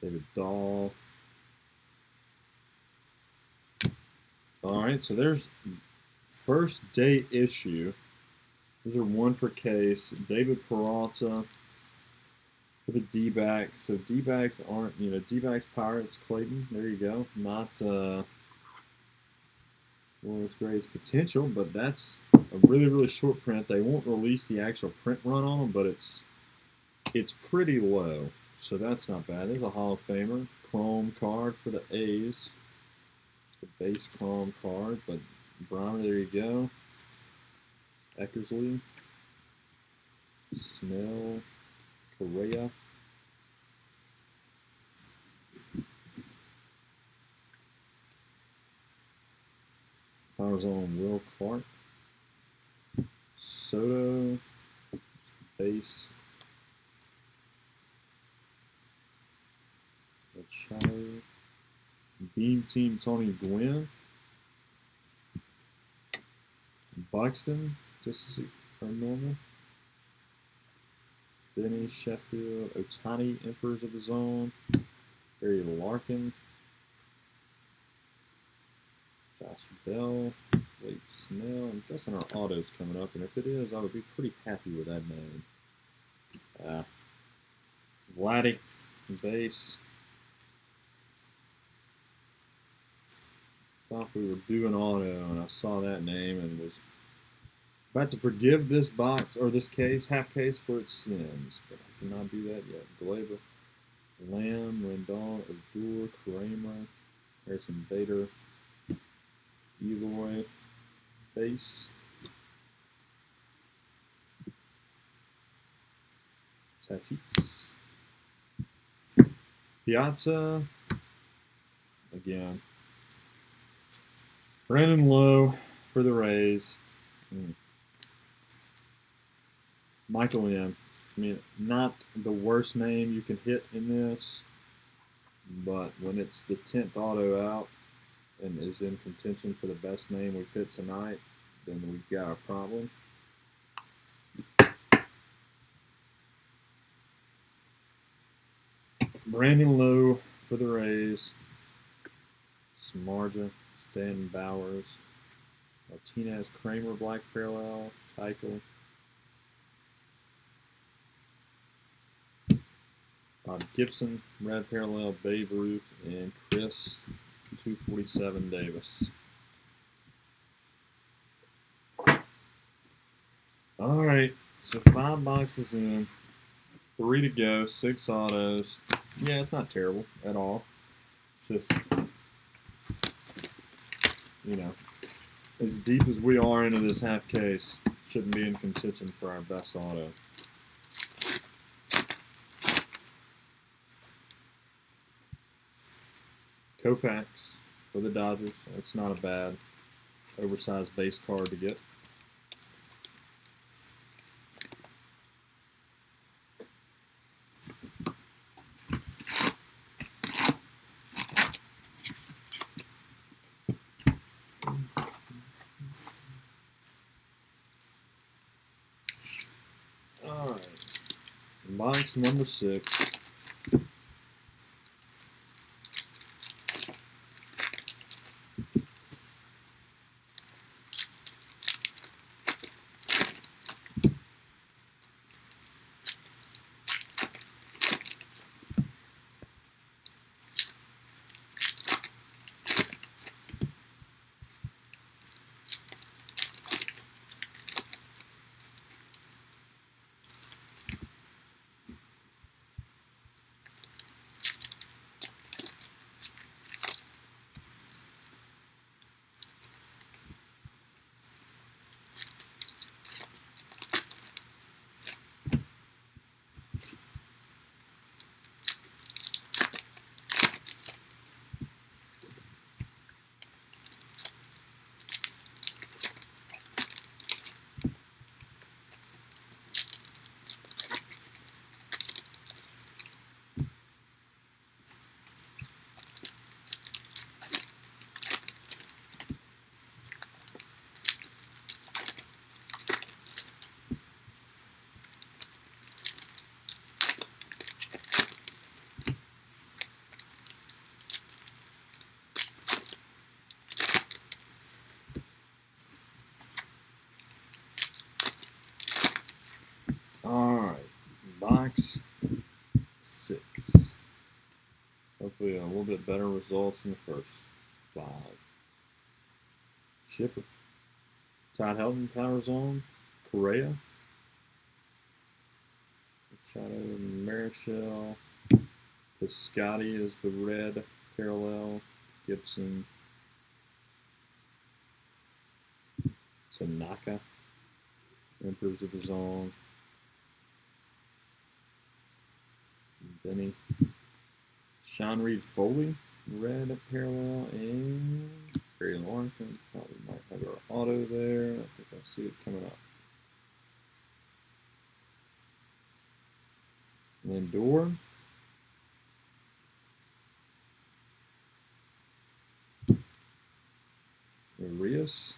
David Dahl. Alright, so there's first day issue. Those are 1 per case. David Peralta for the D-backs. So D-backs aren't, D-backs Pirates, Clayton. There you go. Not Lawrence Gray's potential, but that's a really, really short print. They won't release the actual print run on them, but it's pretty low. So that's not bad. There's a Hall of Famer. Chrome card for the A's. The base chrome card, but Browner, there you go. Eckersley, Snell, Correa. Powers on Will Clark. Soto, base. Machado. Beam Team Tony Gwynn. Buxton, just normal. Benny Sheffield, Otani, Emperors of the Zone. Barry Larkin. Josh Bell, Wade Snell. I'm guessing our auto's coming up, and if it is, I would be pretty happy with that name. Vladdy, base. Thought we were doing auto, and I saw that name and was about to forgive this box or this case, half case, for its sins, but I cannot do that yet. Glaber, Lamb, Rendon, Odor, Kramer, Harrison Bader, Eloy, base. Tatis. Piazza. Again. Brandon Lowe for the Rays. Michael M. I mean, not the worst name you can hit in this, but when it's the 10th auto out and is in contention for the best name we've hit tonight, then we've got a problem. Brandon Lowe for the Rays. Samardzija, Stan Bowers, Martinez, Kramer, Black Parallel, Keuchel, Bob Gibson, Red Parallel, Babe Ruth, and Chris 247 Davis. All right, so 5 boxes in, 3 to go, 6 autos. Yeah, it's not terrible at all. It's just, you know, as deep as we are into this half case, shouldn't be in contention for our best auto. Koufax for the Dodgers. That's not a bad oversized base card to get. All right. Box number 6. All right. Box 6. Hopefully a little bit better results in the first 5. Shipper. Todd Helton, Powers on. Correa. Shadow Marichal. Piscotty is the red parallel. Gibson. Tanaka. Emperors of the Zone. Benny. Sean Reed Foley, red parallel, and Barry Larkin. Probably might have our auto there. I think I see it coming up. Lindor. Arias.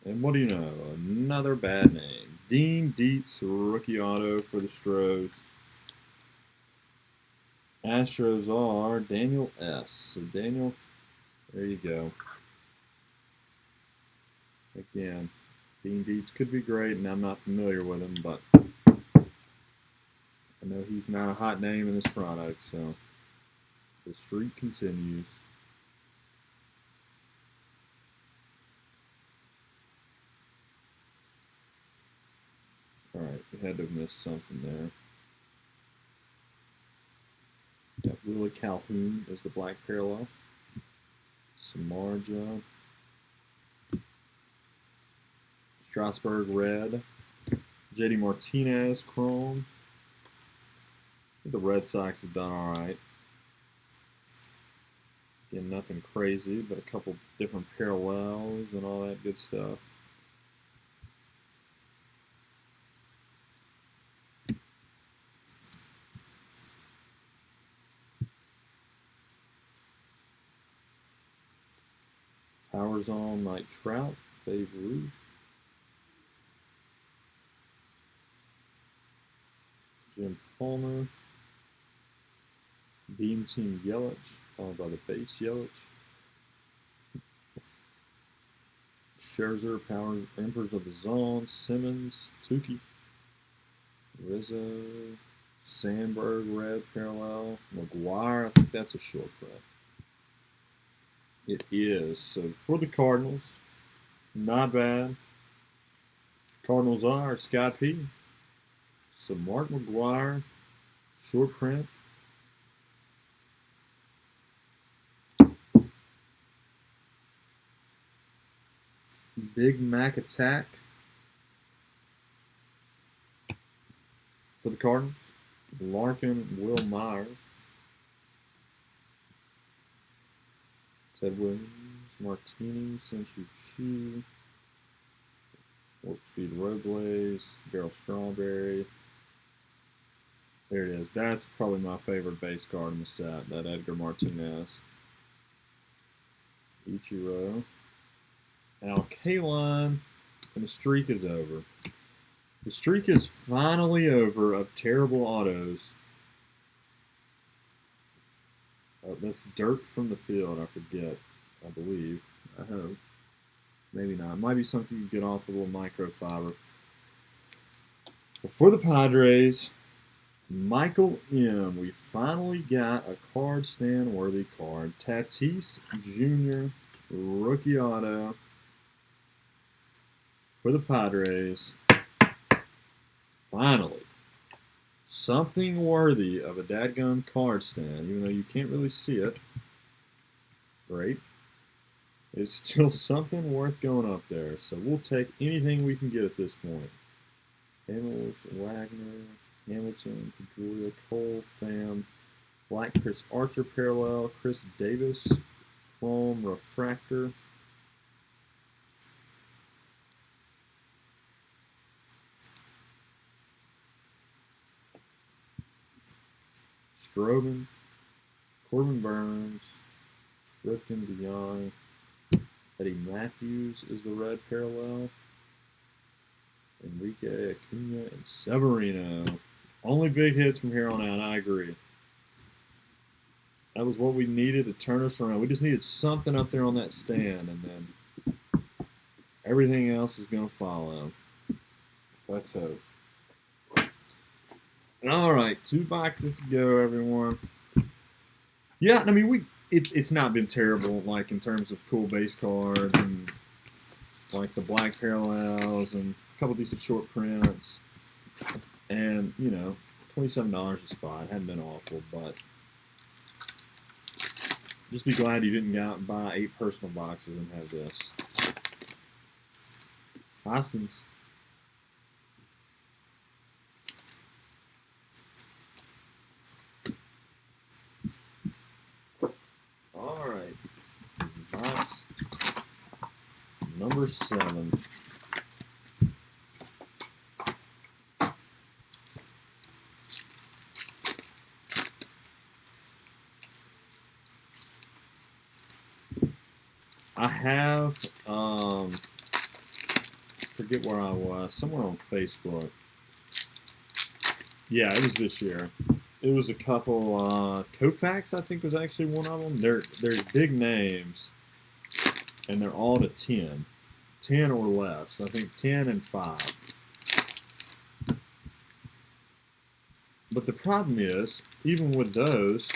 And what do you know? Another bad name. Dean Dietz, rookie auto for the Stros. Astros are Daniel S. So Daniel, there you go. Again, Dean Dietz could be great, and I'm not familiar with him, but I know he's not a hot name in this product, so the streak continues. All right, we had to have missed something there. Got Willie Calhoun as the black parallel. Samardzija. Strasburg red. JD Martinez chrome. The Red Sox have done all right. Again, nothing crazy, but a couple different parallels and all that good stuff. Powers on Mike Trout, Babe Ruth. Jim Palmer. Beam Team Yelich, followed by the base Yelich. Scherzer, Powers, Emperors of the Zone, Simmons, Tukey, Rizzo, Sandberg, red parallel, McGuire. I think that's a short print. It is. So for the Cardinals, not bad. Cardinals are Scott P. So Mark McGuire, short print. Big Mac Attack for the Cardinals. Larkin, Will Myers. Ted Williams, Martini, Sensu Chu, Warp Speed Roadblaze, Darryl Strawberry. There it is. That's probably my favorite base card in the set, that Edgar Martinez. Ichiro. Al Kaline, and the streak is over. The streak is finally over of terrible autos. That's dirt from the field, I forget. I believe. I hope. Maybe not. It might be something you get off a little microfiber. But for the Padres, Michael M. We finally got a card stand worthy card. Tatis Jr. rookie auto for the Padres. Finally. Something worthy of a dadgum card stand, even though you can't really see it. Great. It's still something worth going up there. So we'll take anything we can get at this point. Hamels, Wagner, Hamilton, Pedroia, Cole, Pham, Black Chris Archer parallel, Chris Davis, Chrome Refractor. Stroman, Corbin Burns, Ripken DeYoung, Eddie Matthews is the red parallel. Enrique Acuna and Severino. Only big hits from here on out, I agree. That was what we needed to turn us around. We just needed something up there on that stand, and then everything else is going to follow. Let's hope. All right, 2 boxes to go, everyone. Yeah, I mean, it's not been terrible, like, in terms of cool base cards and, like, the black parallels and a couple decent short prints. And, you know, $27 a spot. Hadn't been awful, but just be glad you didn't go out and buy 8 personal boxes and have this. Hoskins. All right. Box number 7. I have, forget where I was, somewhere on Facebook. Yeah, it was this year. It was a couple, Koufax, I think was actually one of them. They're big names, and they're all to 10. 10 or less. I think 10 and 5. But the problem is, even with those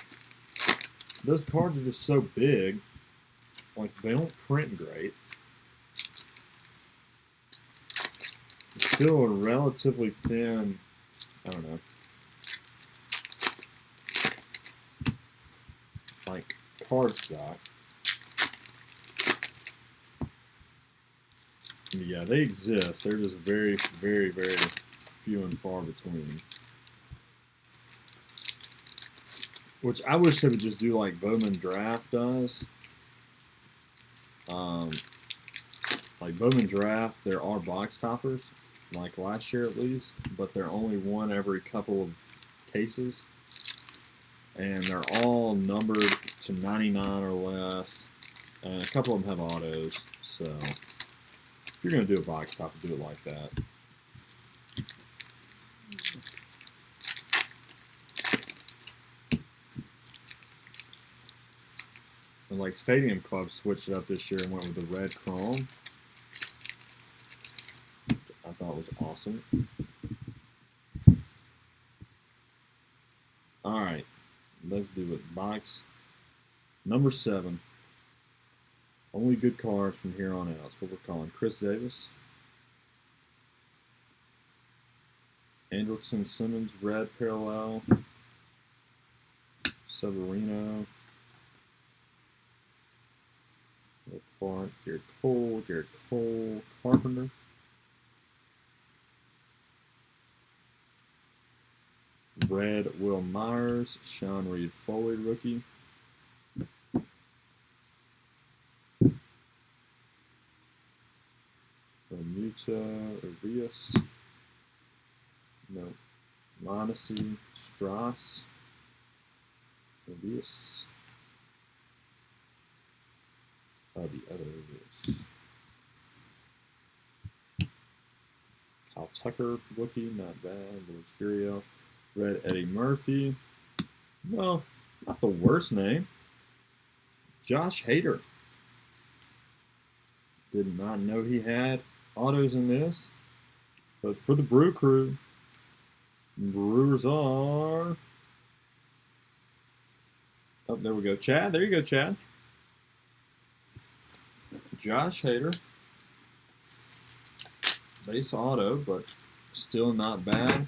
cards are just so big, like, they don't print great. It's still a relatively thin, I don't know, like, card stock. Yeah, they exist. They're just very, very, very few and far between. Which I wish they would just do like Bowman Draft does. Like Bowman Draft, there are box toppers, like last year at least, but they're only one every couple of cases. And they're all numbered to 99 or less. And a couple of them have autos, so if you're going to do a box top, do it like that. And like Stadium Club switched it up this year and went with the red chrome. I thought was awesome. All right, let's do it. Box number 7. Only good cards from here on out. That's what we're calling. Chris Davis. Andrelton Simmons, red parallel. Severino. Clark, Garrett Cole, Carpenter. Red, Will Myers, Sean Reed Foley, rookie. Bermuda, Arias. No. Mondesi, Strauss. Arias. The other Arias. Kyle Tucker, rookie, not bad. Luis Gurriel. Red Eddie Murphy. Well, not the worst name. Josh Hader. Did not know he had autos in this. But for the Brew Crew, Brewers are... Oh, there we go. Chad. There you go, Chad. Josh Hader. Base auto, but still not bad.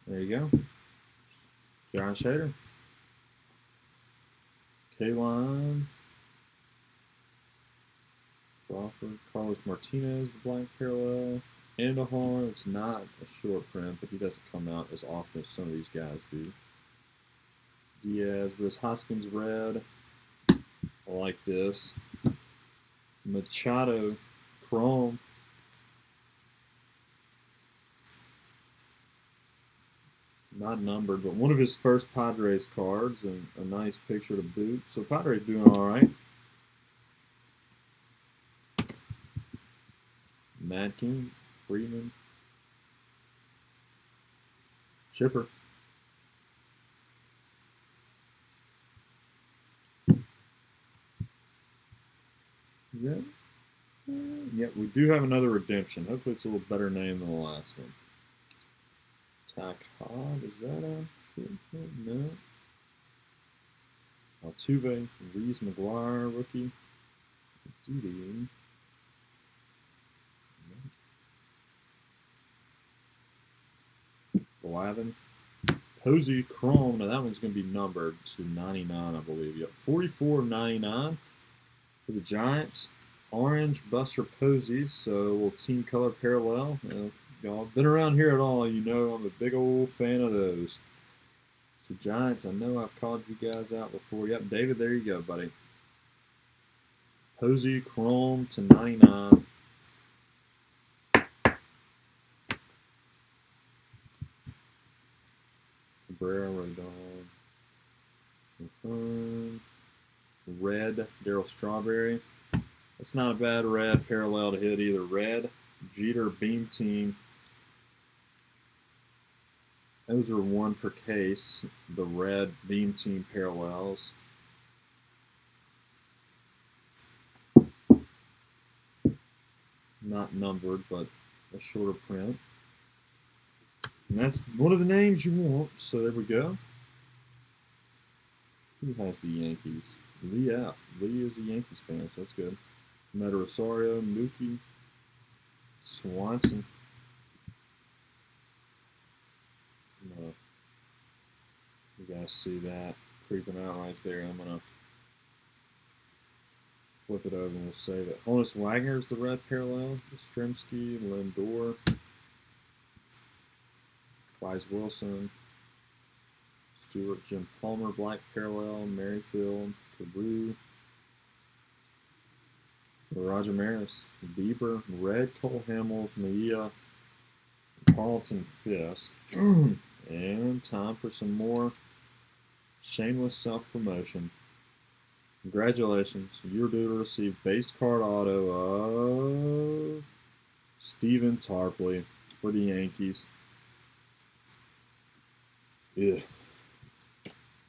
There you go. Josh Hader. K-Line. Crawford. Carlos Martinez, the black parallel. Andujar, it's not a short print, but he doesn't come out as often as some of these guys do. Diaz, Rhys Hoskins, red. I like this. Machado, chrome. Not numbered, but one of his first Padres cards and a nice picture to boot. So Padres doing all right. Madkin, Freeman, Chipper. Yeah. Yeah, we do have another redemption. Hopefully it's a little better name than the last one. Tack Hod, is that a short print? No. Altuve, Reese McGuire, rookie. Duty. Glavin. Posey, chrome. Now that one's going to be numbered to 99, I believe. Yep, 44.99 for the Giants. Orange, Buster Posey. So a little team color parallel. Y'all been around here at all, you know I'm a big old fan of those. So Giants, I know I've called you guys out before. Yep, David, there you go, buddy. Posey, chrome to 99. Cabrera, Rodon. Red, Darryl Strawberry. That's not a bad red parallel to hit either. Red, Jeter, Beam Team. Those are 1 per case. The red Beam Team parallels. Not numbered, but a shorter print. And that's one of the names you want. So there we go. Who has the Yankees? Lee F. Lee is a Yankees fan, so that's good. Meta Rosario, Mookie, Swanson. You guys see that creeping out right there. I'm going to flip it over and we'll save it. Honus Wagner's the red parallel. Stremski, Lindor, Wise Wilson, Stewart, Jim Palmer, black parallel, Merrifield, Carew, Roger Maris, Bieber, Red, Cole Hamels, Mejia, Carlton Fisk. And time for some more shameless self-promotion. Congratulations, you're due to receive base card auto of Stephen Tarpley for the Yankees. Yeah.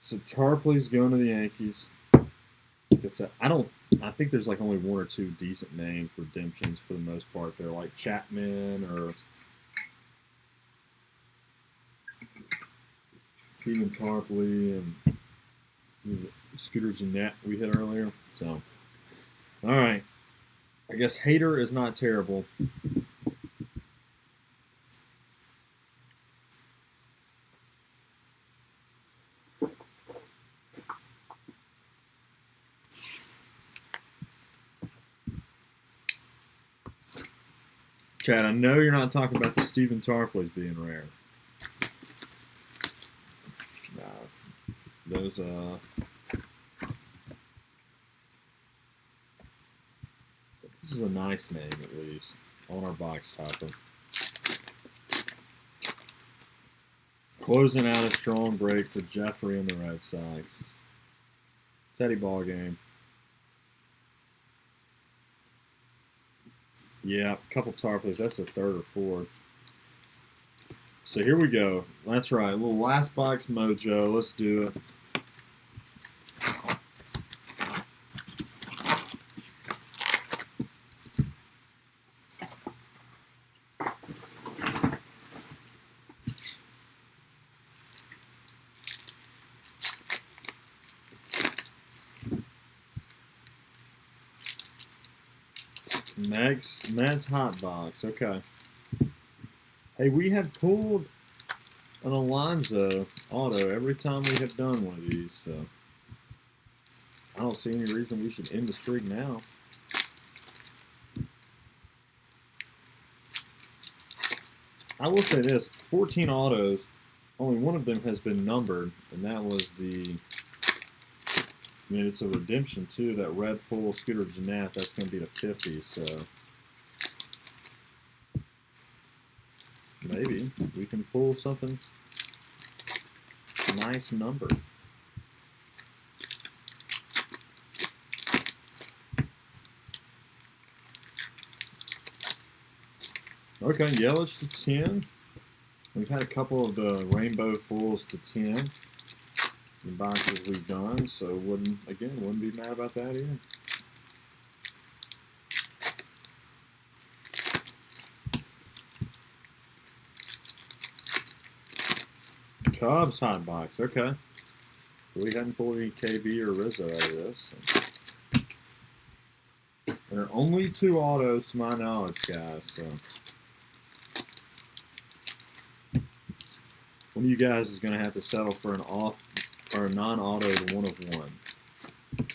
So Tarpley's going to the Yankees. Like I said, I think there's like only one or two decent names redemptions for the most part. They're like Chapman or Stephen Tarpley and Scooter Gennett we hit earlier. So, all right. I guess Hader is not terrible. Chad, I know you're not talking about the Stephen Tarpleys being rare. No, those this is a nice name at least on our box topper. Closing out a strong break for Jeffrey and the Red Sox. Teddy ball game. Yeah, a couple Tarpleys. That's the third or fourth. So here we go. That's right. A little last box mojo. Let's do it. Matt's Hot Box. Okay. Hey, we have pulled an Alonso auto every time we have done one of these, so I don't see any reason we should end the streak now. I will say this, 14 autos, only one of them has been numbered, and that was it's a redemption too, that red full Scooter Gennett, that's going to be the 50, so maybe we can pull something nice number. Okay, Yelich to 10. We've had a couple of the rainbow fulls to 10 in boxes we've done, so wouldn't be mad about that either. Cubs Hot Box, okay. We hadn't pulled any KB or Rizzo out of this. There are only 2 autos to my knowledge, guys, so one of you guys is going to have to settle for an or a non-auto to 1 of 1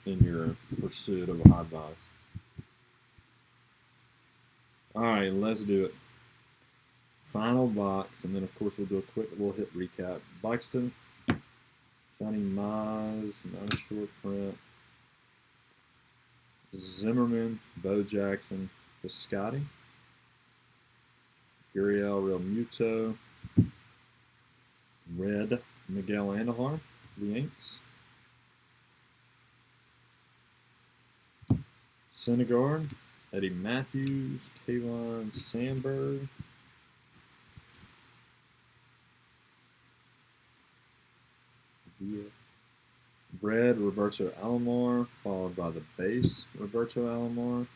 in your pursuit of a hot box. All right, let's do it. Final box, and then of course we'll do a quick little hit recap. Buxton, Johnny Mize, not a short print. Zimmerman, Bo Jackson, Piscotty, Gurriel Real Muto, Red Miguel Andujar, the Yanks. Syndergaard, Eddie Matthews, Kayvon Sandberg. Red Roberto Alomar, followed by the base Roberto Alomar.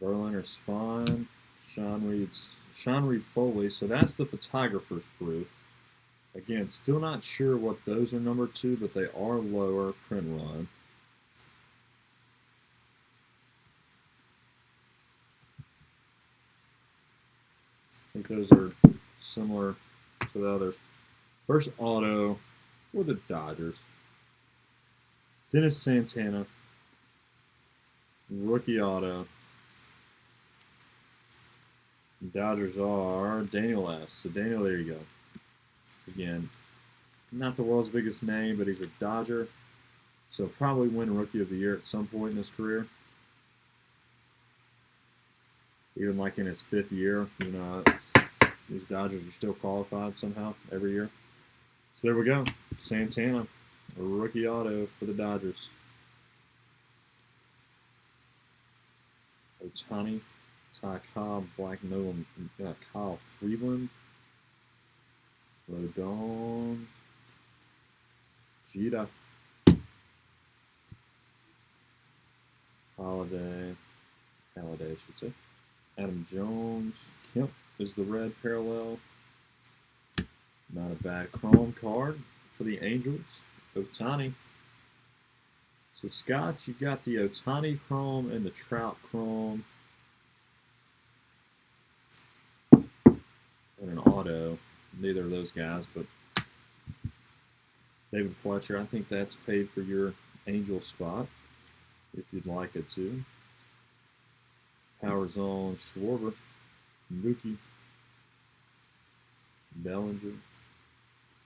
Verlander's fine. Sean Reed Foley. So that's the photographer's proof. Again, still not sure what those are numbered to, but they are lower print run. I think those are similar to the others. First auto for the Dodgers. Dennis Santana. Rookie auto. Dodgers are Daniel S. So Daniel, there you go. Again, not the world's biggest name, but he's a Dodger. So probably win Rookie of the Year at some point in his career. Even like in his 5th year, you know, these Dodgers are still qualified somehow every year. So there we go. Santana, a rookie auto for the Dodgers. Ohtani, Ty Cobb, Black Nolan, Kyle Freeland, Rodon, Jeter, Halladay, I should say. Adam Jones, Kemp is the red parallel. Not a bad chrome card for the Angels. Ohtani. So, Scott, you got the Ohtani chrome and the Trout chrome. And an auto. Neither of those guys, but David Fletcher, I think that's paid for your Angel spot, if you'd like it to. Power Zone, Schwarber, Mookie, Bellinger,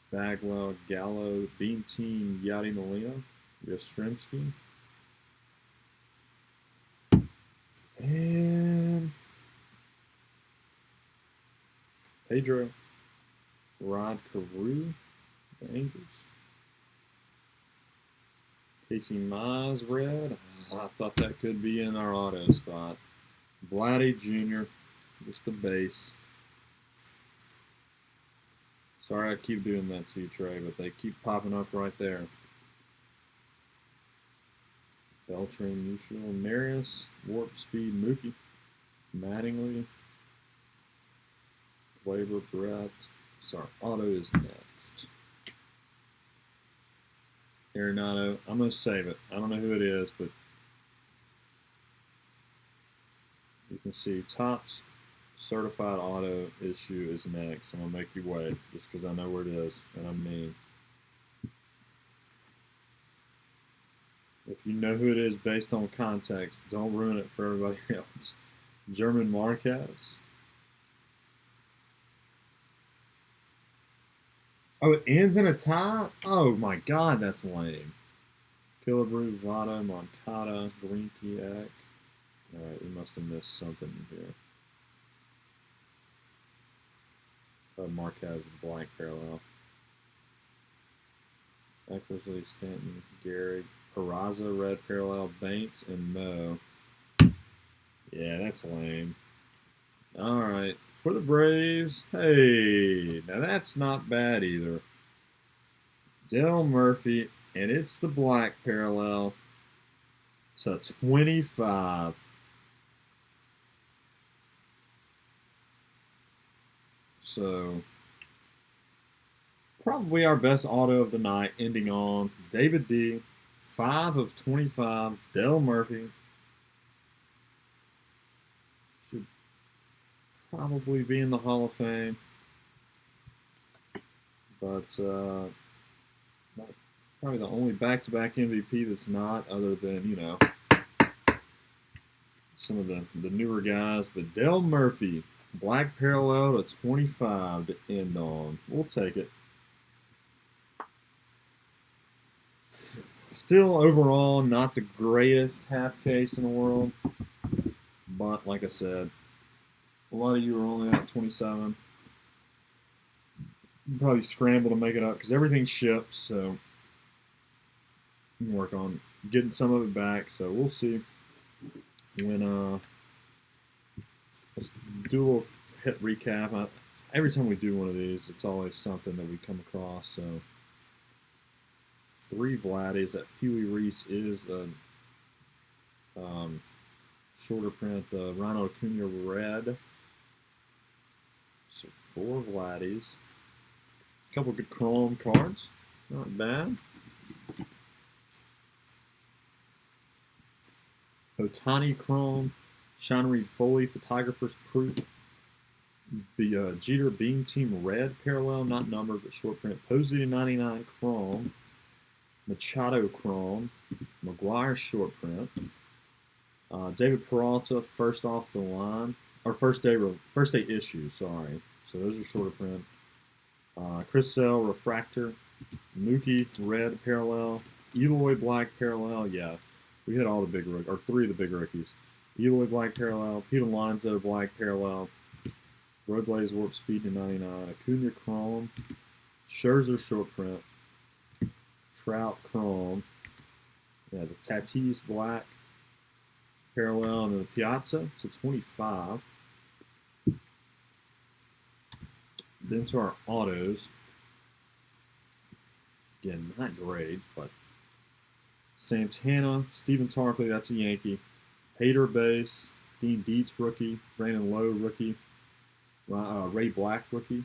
Bagwell, Gallo, Beam Team, Yadi Molina, Yastrzemski, and Pedro, Rod Carew, the Angels. Casey Mize, red. I thought that could be in our auto spot. Vladdy Jr., just the base. Sorry I keep doing that to you, Trey, but they keep popping up right there. Beltran, Musial, Marius, Warp Speed, Mookie, Mattingly, Glaber, Brett. Sorry, auto is next. Arenado, I'm going to save it. I don't know who it is, but you can see Topps certified auto issue is next. I'm going to make you wait just because I know where it is and I'm mean. If you know who it is based on context, don't ruin it for everybody else. German Marquez. Oh, it ends in a tie? Oh my god, that's lame. Killebrew, Votto, Moncada, Greinke, Eck. Alright, we must have missed something here. Marquez, blank parallel. Eckersley, Stanton, Gary, Peraza, red parallel, Banks, and Mo. Yeah, that's lame. Alright, for the Braves, hey, now that's not bad either. Dale Murphy, and it's the black parallel to 25. So, probably our best auto of the night, ending on David D. 5 of 25, Dale Murphy. Should probably be in the Hall of Fame. But probably the only back-to-back MVP that's not, other than, you know, some of the newer guys. But Dale Murphy, black parallel to 25 to end on. We'll take it. Still, overall, not the greatest half case in the world. But, like I said, a lot of you are only at 27. You probably scramble to make it up because everything ships, so you can work on getting some of it back. So we'll see when let's do a little hit recap. Every time we do one of these, it's always something that we come across. So 3 Vladdies. That Pee-wee Reese is a shorter print. Ronald Acuna red. So 4 Vladdies. A couple good chrome cards. Not bad. Ohtani chrome. Sean Reed Foley, Photographer's Proof. The Jeter Beam Team red parallel, not numbered, but short print. Posey 99 chrome. Machado chrome. McGuire short print. David Peralta first off the line, or first day issue. Sorry, so those are shorter print. Chris Sale refractor. Mookie red parallel. Eloy Black Parallel, yeah. We hit all the big rookies, or three of the big rookies. Eloy Black Parallel, Pete Alonso Black Parallel, Road Blaze Warp Speed to 99, Acuna Chrome, Scherzer Short Print, Trout Chrome, yeah, the Tatis Black Parallel, and then the Piazza to 25. Then to our autos. Again, not great, but Santana, Stephen Tarpley, that's a Yankee. Hader base, Dean Dietz rookie, Brandon Lowe rookie, Ray Black rookie,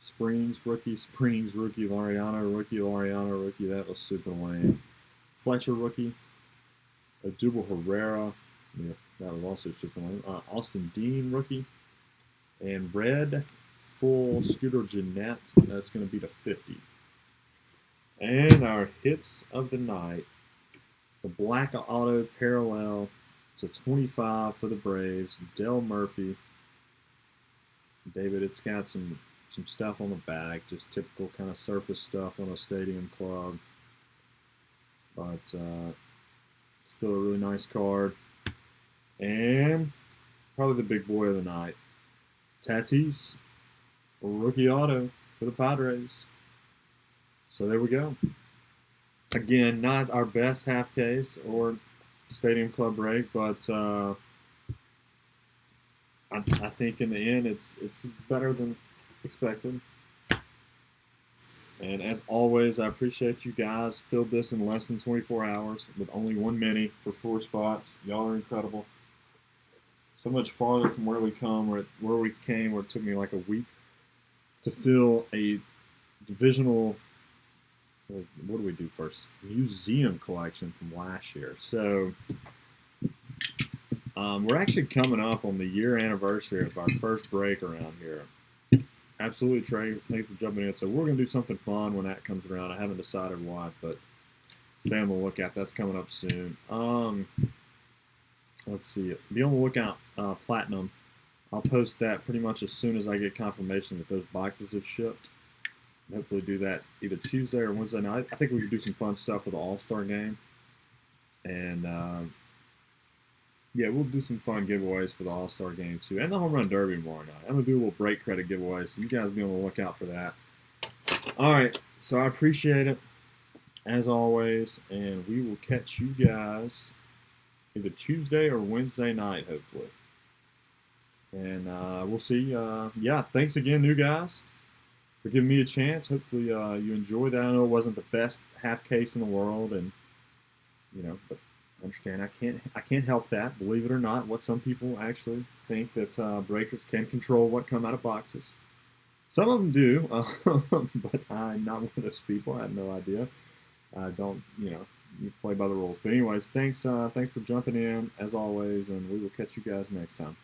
Springs rookie, Laureano rookie, that was super lame. Fletcher rookie, Odubel Herrera, yeah, that was also super lame. Austin Dean rookie, and red full Scooter Jeanette, that's going to be to 50. And our hits of the night, the black auto parallel to 25 for the Braves, Dale Murphy. David, it's got some stuff on the back, just typical kind of surface stuff on a stadium club. But still a really nice card. And probably the big boy of the night, Tatis, rookie auto for the Padres. So there we go. Again, not our best half case or stadium club break, but I think in the end it's better than expected. And as always, I appreciate you guys. Filled this in less than 24 hours with only one mini for 4 spots. Y'all are incredible. So much farther from where we came, where it took me like a week to fill a divisional. What do we do first? Museum collection from last year. So we're actually coming up on the year anniversary of our first break around here. Absolutely, Trey. Thanks for jumping in. So we're going to do something fun when that comes around. I haven't decided what, but stay on the lookout. That's coming up soon. Let's see. Be on the lookout. Platinum. I'll post that pretty much as soon as I get confirmation that those boxes have shipped. Hopefully do that either Tuesday or Wednesday night. I think we could do some fun stuff with the All-Star game. And, yeah, we'll do some fun giveaways for the All-Star game, too. And the Home Run Derby tomorrow night. I'm going to do a little break credit giveaway, so you guys be on the lookout for that. All right, so I appreciate it, as always. And we will catch you guys either Tuesday or Wednesday night, hopefully. And we'll see. Yeah, thanks again, new guys, for giving me a chance. Hopefully you enjoyed that. I know it wasn't the best half case in the world, and but I understand I can't help that. Believe it or not, what some people actually think that breakers can control what come out of boxes. Some of them do, but I'm not one of those people. I have no idea. I don't, you play by the rules. But anyways, thanks for jumping in as always, and we will catch you guys next time.